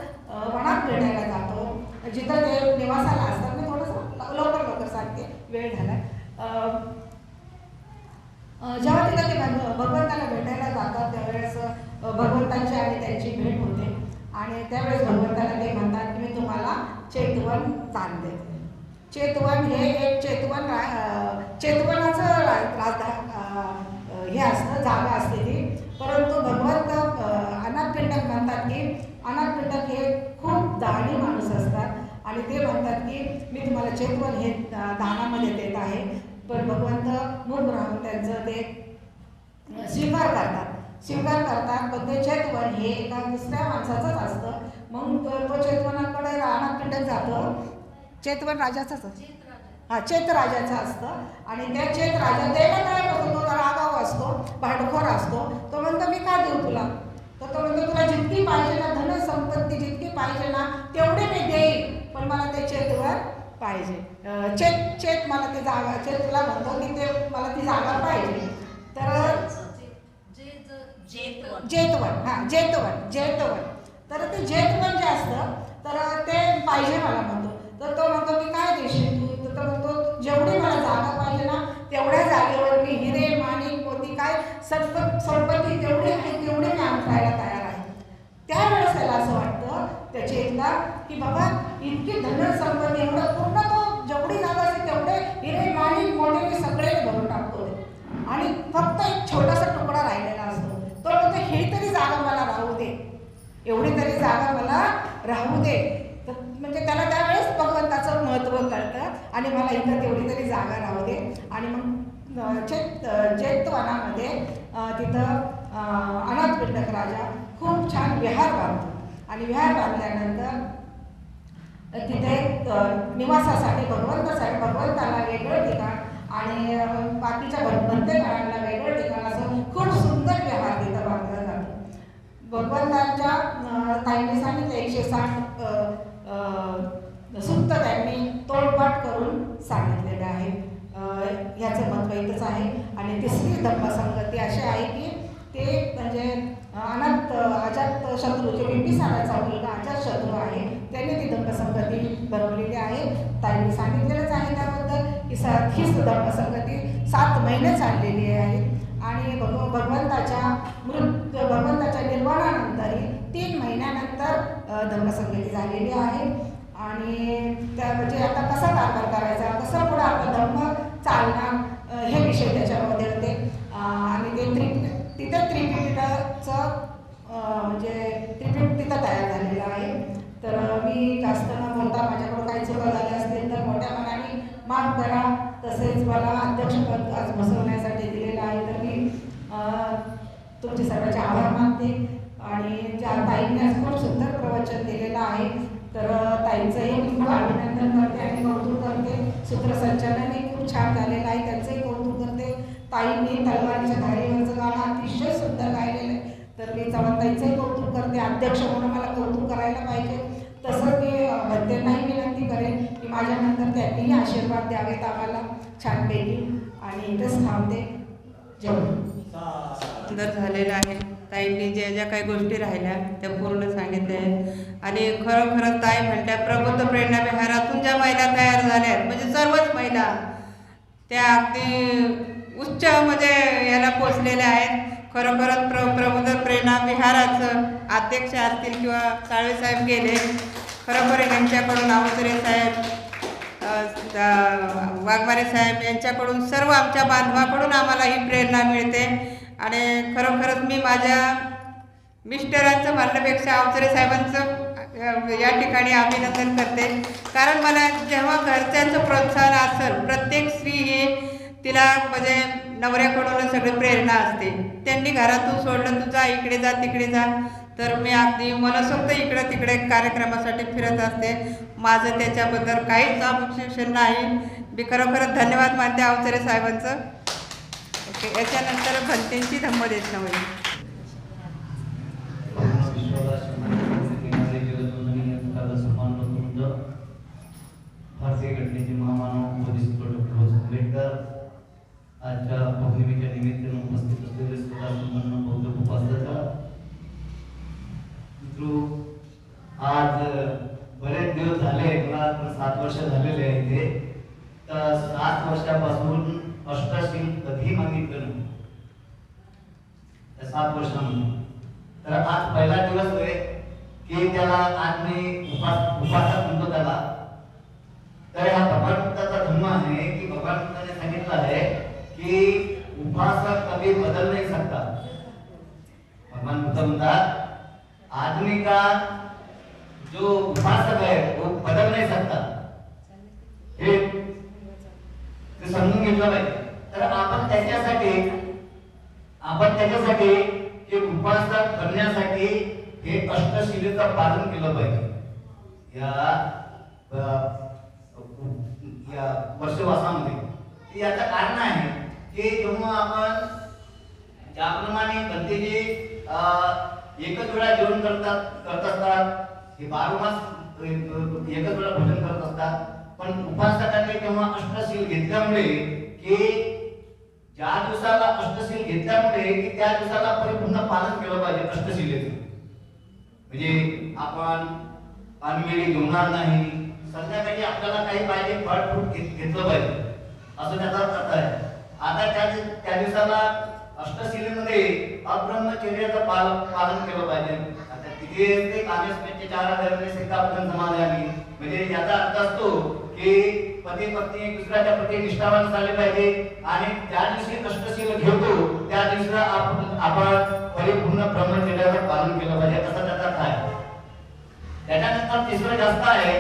वनात भेटायला जातो जिथं ते निवासाला असतात. मी थोडंसं लवकर सांगते, वेळ झाला. जेव्हा तिथं ते भगवंताला भेटायला जातात त्यावेळेस भगवंतांची आणि त्यांची भेट होते आणि त्यावेळेस भगवंताला ते म्हणतात की मी तुम्हाला चेतवन दान देते. चेतवन हे एक चेतवनाचं हे असतं, जागा असते ती. परंतु भगवंत अनाथपिंडक म्हणतात की अनाथपिंडक हे खूप दानी माणूस असतात आणि ते म्हणतात की मी तुम्हाला चेतवन हे दानामध्ये देत आहे. पण भगवंत मूग राहून त्यांचं ते स्वीकार करतात पण ते चेतवन हे एका दुसऱ्या माणसाचंच असतं. मग तो चेतवनाकडे अनाथपिंडक जातो. चेतवन राजाचाच चेतराजाचं असतं आणि त्या चेतराजा द्यायला काय करतो, तो जरा आगाऊ असतो, भांडखोर असतो. तो म्हणतो मी का देऊ तुला, तर तो म्हणतो तुला जितकी पाहिजे ना धनसंपत्ती जितकी पाहिजे ना तेवढे मी देईन, पण मला ते चेतवर पाहिजे. चेत मला ते जागा, चेत तुला म्हणतो की ते मला ती जागा पाहिजे. तर जेतवन तर ते जेतवन जे असतं तर ते पाहिजे मला म्हणतो. तर तो म्हणतो की काय देशील तू, तर तो म्हणतो जेवढी मला जागा पाहिजे ना तेवढ्या जागेवर मी हिरे माणिक मोती काय संपत्ती जेवढी आहे तेवढी मी आणतायला तयार आहे. त्यावेळेस त्याला असं वाटतं त्याची एकदा की बाबा इतकी धनसंपत्ती एवढं पूर्ण तो जेवढी जागा असते तेवढे हिरे माणिक मोठे मी सगळे भरून टाकतो आणि फक्त एक छोटासा तुकडा राहिलेला असतो. तो म्हणतो हे तरी जागा मला राहू दे. एवढी तरी जागा मला राहू दे. तर म्हणजे त्याला त्यावेळेस भगवंताचं महत्त्व कळतं आणि मला इथं तेवढी तरी जागा राहू दे. आणि मग चैतवनामध्ये तिथं अनाथपिंडक राजा खूप छान विहार बांधतो आणि विहार बांधल्यानंतर तिथे निवासासाठी भगवंताला वेगळं ठिकाण आणि बाकीच्या भक्तेकरांना वेगळं ठिकाण असं खूप सुंदर विहार तिथं बांधला जातो. भगवंताच्या ताईने सांगितलं 160 सुक्त त्यांनी तोडपाठ करून सांगितलेलं आहे. ह्याचं महत्त्व इथंच आहे. आणि तिसरी धम्मसंगती अशी आहे की ते म्हणजे अजात शत्रू जे बिंबिसाराचा मुलगा अजातशत्रू आहे त्यांनी ती धम्मसंगती बनवलेली आहे. ताईंनी सांगितलेलंच आहे त्याबद्दल की हीच धम्मसंगती 7 महिने चाललेली आहे. आणि भगवंताच्या निर्वाणानंतरही 3 महिन्यानंतर धम्मसंगती झालेली आहे. आणि त्या म्हणजे आता कसा कारभार करायचा, कसं पुढं आपलं धर्म चालणार हे विषय त्याच्यामध्ये होते. आणि ते तिथे त्रिपीठाचं म्हणजे त्रिपीठ तिथं तयार झालेलं आहे. तर मी जास्त न बोलता माझ्याकडून काही चुका झाल्या असतील तर मोठ्या मनाने माफ करा. तसेच मला अध्यक्षपद आज बसवण्यासाठी दिलेलं आहे तर मी तुमचे सर्वांचे आभार मानते. आणि ज्या ताईंनी आज खूप सुंदर प्रवचन दिलेलं आहे तर ताईंचंही मी खूप अभिनंदन करते आणि कौतुक करते. सूत्रसंचालनही खूप छान झालेलं आहे त्याचंही कौतुक करते. ताईंनी तलवारीच्या धारीवरचं गाणं अतिशय सुंदर गायलेलं आहे तर मी चव्हाणताईंचंही कौतुक करते. अध्यक्ष म्हणून मला कौतुक करायला पाहिजे. तसंच मी भक्तांनाही विनंती करेन की माझ्यानंतर त्यांनीही आशीर्वाद द्यावेत आम्हाला छानपैकी. आणि इथंच थांबते. जय. सुंदर झालेलं आहे. ताईंनी ज्या काही गोष्टी राहिल्या त्या पूर्ण सांगितल्या आहेत. आणि खरोखरच ताई म्हणल्या प्रबुद्ध प्रेरणा विहारातून ज्या महिला तयार झाल्या आहेत म्हणजे सर्वच महिला त्या अगदी उच्च म्हणजे याला पोचलेल्या आहेत. खरोखरच प्रबुद्ध प्रेरणा विहाराचं अध्यक्ष असतील किंवा साळवे साहेब गेले खरोखर यांच्याकडून अवसरे साहेब वाघमारे साहेब यांच्याकडून सर्व आमच्या बांधवाकडून आम्हाला ही प्रेरणा मिळते. आणि खरोखरच मी माझ्या मिस्टरांचं म्हणण्यापेक्षा अवसरे साहेबांचं या ठिकाणी अभिनंदन करते. कारण मला जेव्हा घरच्यांचं प्रोत्साहन असेल प्रत्येक स्त्री ही तिला म्हणजे नवऱ्याकडूनच सगळी प्रेरणा असते. त्यांनी घरातून सोडलं तू जा इकडे जा तिकडे जा तर मी अगदी मनसोक्त इकडे तिकडे कार्यक्रमासाठी फिरत असते. माझं त्याच्याबद्दल काहीच अपेक्षा नाही. मी खरोखरच धन्यवाद मानते अवसरे साहेबांचं. ओके याच्यानंतर भंतेंची धम्मदेशना होईल. भारतीय घटनेचे महामानव बोधिसत्व डॉक्टर आंबेडकर आजच्या पौर्णिमेच्या निमित्तानं उपस्थित असलेले संपन्न बौद्ध उपासक मित्रो, आज बरेच दिवस झाले मला 7 वर्ष झालेले आहे इथे. तर 7 वर्षापासून अष्टशील कधी मागितलं नाही त्या 7 वर्षामध्ये. तर आज पहिला दिवस आहे की त्याला आज मी उपासक म्हणतो त्याला. तर हा भगवंताचा धर्म आहे की भगवंताने सांगितलं आहे की उपासक कभी बदल नहीं सकता. भगवान बुद्ध म्हणतात आदमी का जो उपासक है वो बदल नहीं सकता. हे समजून घेतलं पाहिजे. तर आपण त्याच्यासाठी हे उपासक करण्यासाठी हे अष्टशिलेचं पालन केलं पाहिजे या वर्षवासामध्ये. याचं कारण आहे की जेव्हा आपण ज्याप्रमाणे भंतेजी एकच वेळा जेवण करत असतात, हे 12 मास एकच वेळा भोजन करत असतात. पण उपासकांनी तेव्हा अष्टशील घेतल्यामुळे की ज्या दिवसाला अष्टशील घेतल्यामुळे की त्या दिवसाला परिपूर्ण पालन केलं पाहिजे अष्टशिलेचं. म्हणजे आपण पानमेळी घेणार नाही, संध्याकाळी आपल्याला काही पाहिजे फळ फ्रूट घेतलं पाहिजे असं त्याचा अर्थ आहे. आता त्या दिवसाला अष्टशिलेमध्ये अब्रह्मचर्याचं पालन केलं पाहिजे. आता तिथे ते कामेस्मेचे 4000 से का आपण समाधानी म्हणजे याचा अर्थ असतो की पती पत्नी एक दुसऱ्याच्या प्रती निष्ठावान झाले पाहिजे आणि त्या दिवशी कष्टशील घेतो त्या दिवशी आपण परिपूर्ण ब्रह्मचर्याचं पालन केलं पाहिजे असं त्याचा अर्थ आहे. त्याच्यानंतर तिसरं जास्त आहे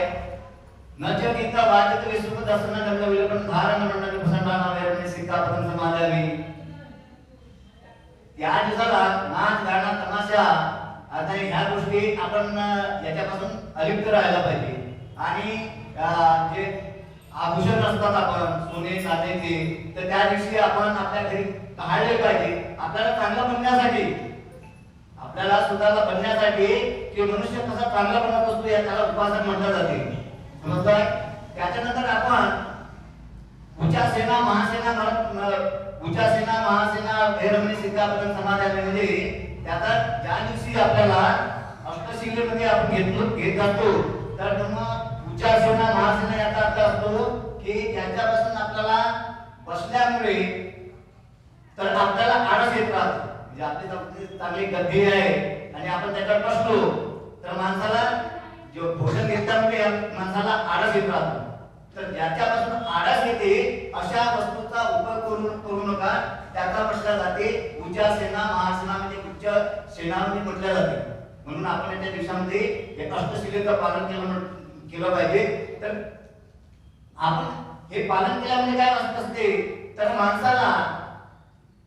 न च गीता वाचत विसुख दर्शन गंध विलपन धारण मंडल प्रसंडाना वेरणे सिक्कापदं समाधावी. त्या दिवसाला नाच गाणं तमाशा आता ह्या गोष्टी आपण याच्यापासून अलिप्त राहायला पाहिजे आणि जे आभूषण असतात आपण सोने चांदीचे तर त्या दिवशी आपण आपल्या घरी काढले पाहिजे आपल्याला चांगलं बनण्यासाठी आपल्याला स्वतःला बनण्यासाठी की मनुष्य कसा चांगला बनत असतो या त्याला उपासना म्हटलं जाते. समजताय. त्याच्यानंतर आपण उच्चा सेना महासेना भैरवणी सिद्धापदन समाधानामध्ये त्याचा ज्या दिवशी आपल्याला अष्टशिलेमध्ये आपण घेत असतो तर मग उच्चा सेना महासेना याचा अर्थ असतो की त्याच्यापासून आपल्याला बसल्यामुळे तर आपल्याला आळस येत राहतो. म्हणजे आपली चांगली गद्दी आहे आणि आपण त्याच्यावर बसलो तर माणसाला जो भोजन घेतल्यामुळे माणसाला आळस येत राहतो. तर ज्याच्यापासून आळस येते अशा वस्तूचा उपयोग करू नका. त्याचा म्हटलं जाते उच्चा सेना महासेना म्हणजे उच्च सेना म्हणजे म्हटलं जाते. म्हणून आपण या दिवसामध्ये हे अष्टशिलेचं पालन केलं पाहिजे. तर आपण हे पालन केल्यामुळे काय असते तर माणसाला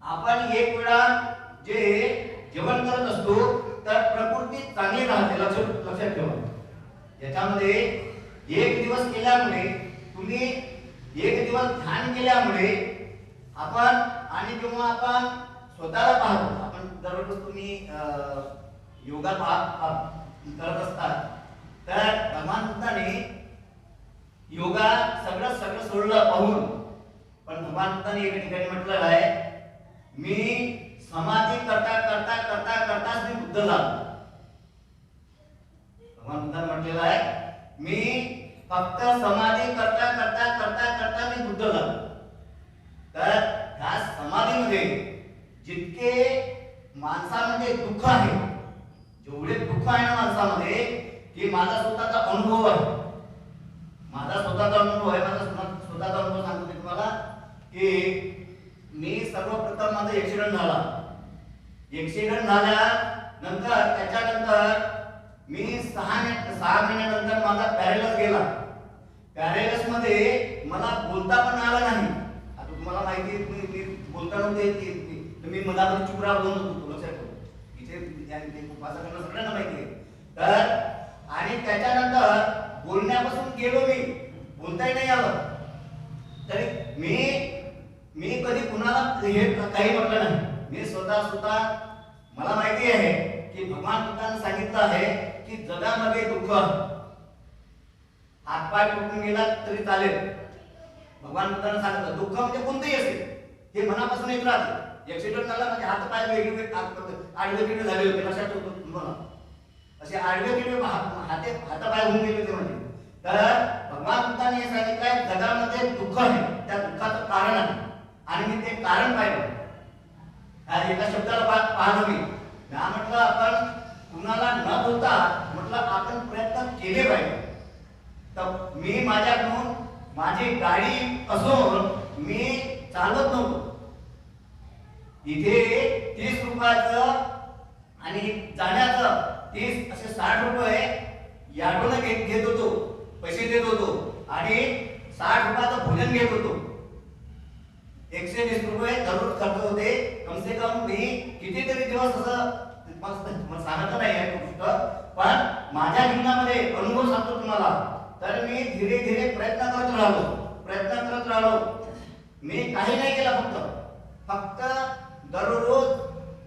आपण एक वेळा जे जेवण करत असतो तर प्रकृती चांगली राहते. लक्षात ठेवा. याच्यामध्ये एक दिवस केल्यामुळे तुम्ही एक दिवस ध्यान केल्यामुळे आपण आणि जेव्हा आपण स्वतःला पाहतो आपण दररोज तुम्ही योगा करत असतात तर भगवान बुद्धाने योगा सगळं सोडलं पाहून पण भगवान बुद्धाने एका ठिकाणी म्हटलेलं आहे मी समाधी करता करता करता करताच मी बुद्ध झालो. भगवान बुद्धाने म्हटलेलं आहे मी फक्त समाधी करता करता करता करता मी बुद्ध झालो. तर ह्या समाधीमध्ये जितके माणसामध्ये दुःख आहे जेवढे दुःख आहे ना माणसामध्ये की माझा स्वतःचा अनुभव आहे माझा स्वतःचा अनुभव सांगतो मी तुम्हाला की मी सर्वप्रथम माझा ऍक्सिडेंट झाल्यानंतर त्याच्यानंतर मी 6 महिन्यानंतर माझा पॅरेलस गेला. पॅरेलस मध्ये मला बोलता पण आलं नाही. आता तुम्हाला माहिती आहे मी बोलता नव्हते मी मधामध्ये चुप राहून होतो. लक्षात ठेवा इथे उपासकांना सगळ्यांना माहिती आहे. तर आणि त्याच्यानंतर बोलण्यापासून गेलो मी बोलताही नाही आलं तरी मी कधी कुणाला हे काही म्हटलं नाही. मी स्वतः मला माहिती आहे की भगवान बुद्धाने सांगितलं आहे की जगामध्ये दुःख हातपाय तुटून गेला तरी चालेल. भगवान बुद्धाने सांगितलं दुःख म्हणजे कोणतेही असेल हे मनापासून येत राहते. ऍक्सिडेंट झाला म्हणजे हातपाय वेगळे आडवे झाले होते. लक्षात होतो तुम्हाला असे आडवे हातपाय होऊन गेले होते म्हणजे. तर भगवान बुद्धाने हे सांगितलंय जगामध्ये दुःख आहे त्या दुःखाचं कारण आहे आणि मी ते कारण पाहिलं. एका शब्दाला पाहलं मी म्हटलं आपण कुणाला न बोलता म्हटलं आपण प्रयत्न केले पाहिजे. तर मी माझ्याकडून माझी गाडी असून मी चालवत नव्हतो. इथे 30 रुपयाचं आणि जाण्याचं 30 असे 60 रुपये याडून घेत होतो पैसे देत होतो आणि 60 रुपयाचं भोजन घेत होतो. 120 रुपये दररोज खर्च होते. कम से कम मी कितीतरी दिवस असं मला सांगत नाही आहे गोष्ट पण माझ्या जीवनामध्ये अनुभव सांगतो तुम्हाला. तर मी धीरे धीरे प्रयत्न करत राहिलो. मी काही नाही केलं फक्त दररोज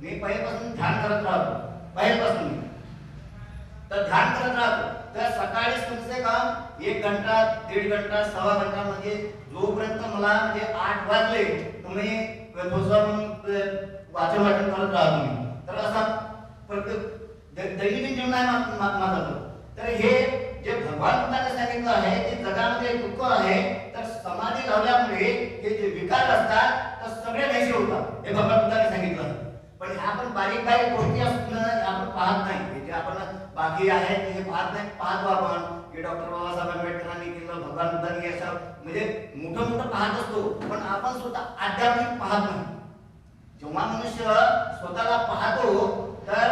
मी पहिल्यापासून ध्यान करत राहतो. पहिल्यापासून तर ध्यान करत राहतो. तर सकाळी कम से कम 1 घंटा 1.5 घंटा 1.25 घंटा म्हणजे जोपर्यंत मला म्हणजे 8 वाजले तुम्ही वाचन करत राहतो मी. तर असा दैनंदिन जीवन आहे माझं. तर हे जे भगवान बुद्धाने सांगितलं आहे की जगामध्ये दुःख आहे तर समाधी लावल्यामुळे हे जे विकार असतात तर सगळे नाहीसे होतात हे भगवान बुद्धाने सांगितलं. पण ह्या आपण बारीक गोष्टी आपण पाहत नाही जे आपण बाकी बाकी आहे हे पाहतो आपण की डॉक्टर बाबासाहेब आंबेडकरांनी केलं, भगवान बुद्धांनी असं म्हणजे मोठं पाहत असतो, पण आपण स्वतः आध्यात्मिक पाहत नाही. जेव्हा मनुष्य स्वतःला पाहतो तर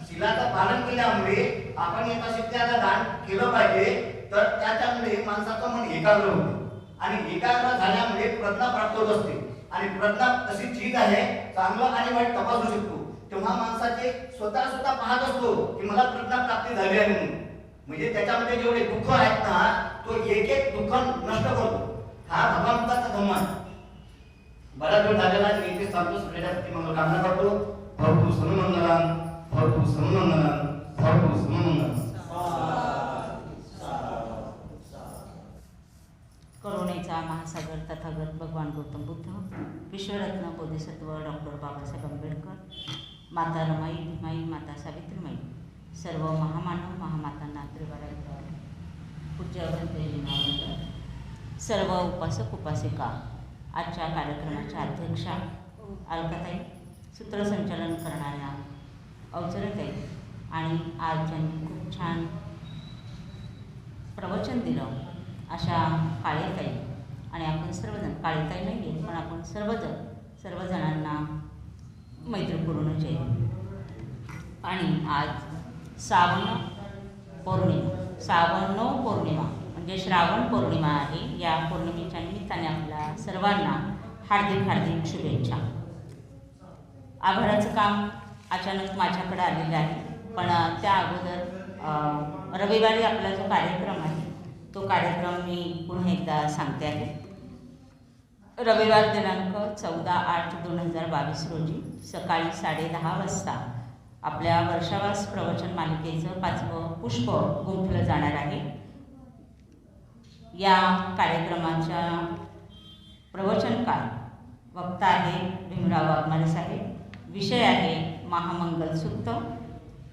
शिलाचं पालन केल्यामुळे आपण एका शिकण्याचं दान केलं पाहिजे, तर त्याच्यामुळे माणसाचं मन एकाग्र होते आणि एकाग्र झाल्यामुळे प्रज्ञा प्राप्त होत असते आणि प्रज्ञा अशी चीज आहे चांगलं आणि वाईट तपासू शकतो. तेव्हा माणसाचे स्वतः पाहत असतो की मला प्रज्ञा प्राप्ती झाली आहे म्हणून, म्हणजे त्याच्यामध्ये जेवढे दुःख आहेत ना तो एक एक दुःख नष्ट करतो. हा भगवान बुद्धाचा धम्म आहे. बराच वेळ झालेला आहे, मी इथे सांगतो. सगळ्यासाठी मंगल कामना करतो. भरपूर सनुनंदनम, भरपूर सनुनंदनम, भरपूर सनुनंदनम. करुणेचा महासागर तथागत भगवान गौतम बुद्ध, विश्वरत्न बोधिसत्व डॉक्टर बाबासाहेब आंबेडकर, माता रमाई भीमाई, माता सावित्रीमाई, सर्व महामानव महामातांना त्रिवारांच्या पूज्य भंतेजींना, सर्व उपासक उपासिका, आजच्या कार्यक्रमाच्या अध्यक्षा अलकाताई, सूत्रसंचालन करणाऱ्या अवचरताई आणि आज ज्यांनी खूप छान प्रवचन दिलं अशा काळेताई आणि आपण सर्वजण, काळेताई नाही आहे पण आपण सर्वजणांना मैत्रीपूर्ण जय. आणि आज श्रावण पौर्णिमा म्हणजे श्रावण पौर्णिमा आहे. या पौर्णिमेच्या निमित्ताने आपल्या सर्वांना हार्दिक शुभेच्छा. आभाराचं काम अचानक माझ्याकडे आलेलं आहे, पण त्या अगोदर रविवारी आपला जो कार्यक्रम आहे तो कार्यक्रम मी पुन्हा एकदा सांगते आहे. रविवार दिनांक 14/8/2022 रोजी सकाळी 10:30 वाजता आपल्या वर्षावास प्रवचन मालिकेचं 5वं पुष्प गुंफलं जाणार आहे. या कार्यक्रमाच्या प्रवचनकार वक्ता आहे भीमराव वाघमारे साहेब. विषय आहे महामंगल सूक्त.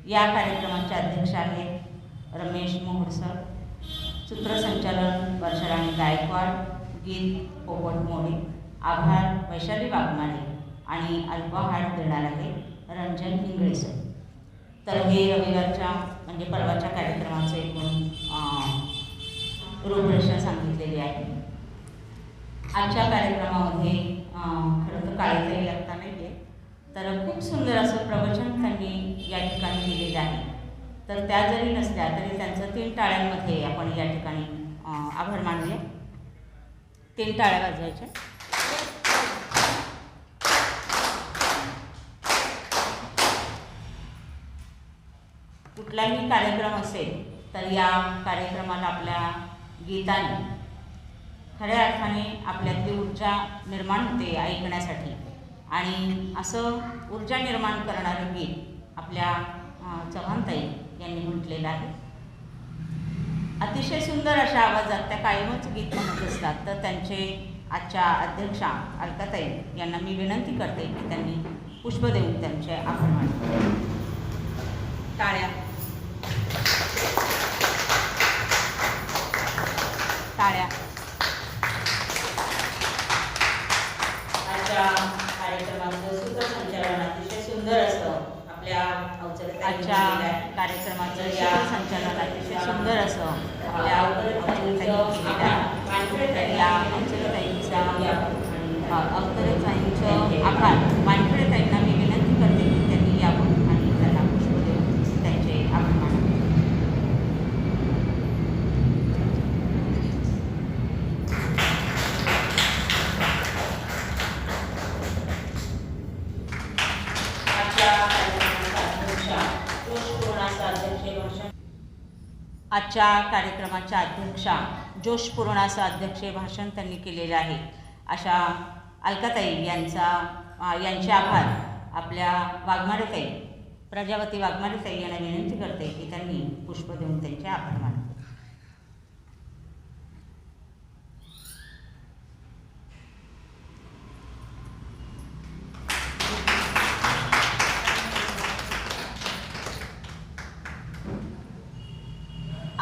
या कार्यक्रमाचे अध्यक्ष आहेत रमेश मोहोळ सर. सूत्रसंचालन वर्षाराणी गायकवाड, गीत पोपट मोरे, आभार वैशाली वाघमारे आणि अल्पहार देणार आहे रंजन इंगळे सर. तर हे रविवारच्या म्हणजे परवाच्या कार्यक्रमाचं एकूण रूपरेषा सांगितलेली आहे. आजच्या कार्यक्रमामध्ये खरं तर काळेताई लागता नाही आहे, तर खूप सुंदर असं प्रवचन त्यांनी या ठिकाणी दिलेलं आहे. तर त्या जरी नसल्या तरी त्यांचं 3 टाळ्यांमध्ये आपण या ठिकाणी आभार मानूया. 3 टाळ्या वाजवायच्या. कुठलाही कार्यक्रम असेल तर या कार्यक्रमाला आपल्या गीताने खऱ्या अर्थाने आपल्यातली ऊर्जा निर्माण होते ऐकण्यासाठी. आणि असं ऊर्जा निर्माण करणारं गीत आपल्या चव्हाणताई यांनी म्हटलेलं आहे. अतिशय सुंदर अशा आवाजात त्या कायमच गीत म्हणत असतात. तर त्यांचे आजच्या अध्यक्षा अलकाताई यांना मी विनंती करते की त्यांनी पुष्प देऊन त्यांचे आभार मानले. टाळ्या टाळ्या. आजच्या कार्यक्रमाचं सूत्रसंचालन अतिशय सुंदर असं आपल्या आजच्या कार्यक्रमाचं सूत्रसंचालन अतिशय सुंदर असं आपल्या अवतरताईंनी केलेलं आहे. या अवतरताईंचं आभार मानकडेताईंना मी विनंती करते की त्यांनी यावं आणि त्यांना पुष्प देऊन त्यांचे आभार मानले. आजच्या कार्यक्रमाच्या अध्यक्षा जोशपूर्ण असं अध्यक्षीय भाषण त्यांनी केलेलं आहे. अशा अलकाताई यांचे आभार आपल्या वाघमारेताई प्रजावती वाघमारेताई यांना विनंती करते की त्यांनी पुष्प देऊन त्यांचे आभार मानले.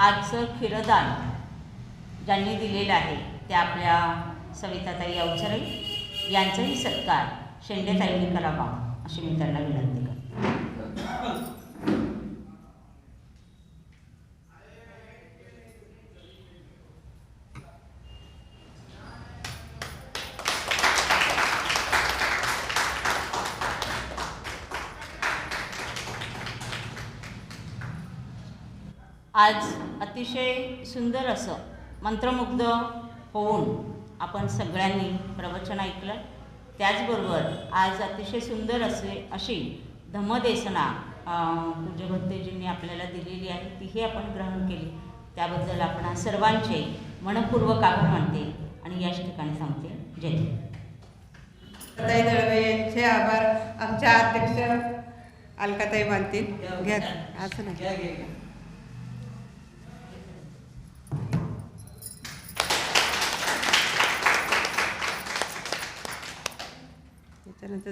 आजचं खिरदान ज्यांनी दिलेलं आहे त्या आपल्या सविताताई अवचरे यांचाही सत्कार शेंडेताईंनी करावा अशी मी त्यांना विनंती करते. आज अतिशय सुंदर असं मंत्रमुग्ध होऊन आपण सगळ्यांनी प्रवचन ऐकलं. त्याचबरोबर आज अतिशय सुंदर अशी धम्मदेसना पूज्य भक्तजींनी आपल्याला दिलेली आहे, तीही आपण ग्रहण केली. त्याबद्दल आपण सर्वांचे मनपूर्वक आभार मानते आणि याच ठिकाणी सांगते जय जय. ताई दळवे यांचे आभार आमच्या अध्यक्ष अलकाताई मानतील. घ्या असं नाही. त्याच्यानंतर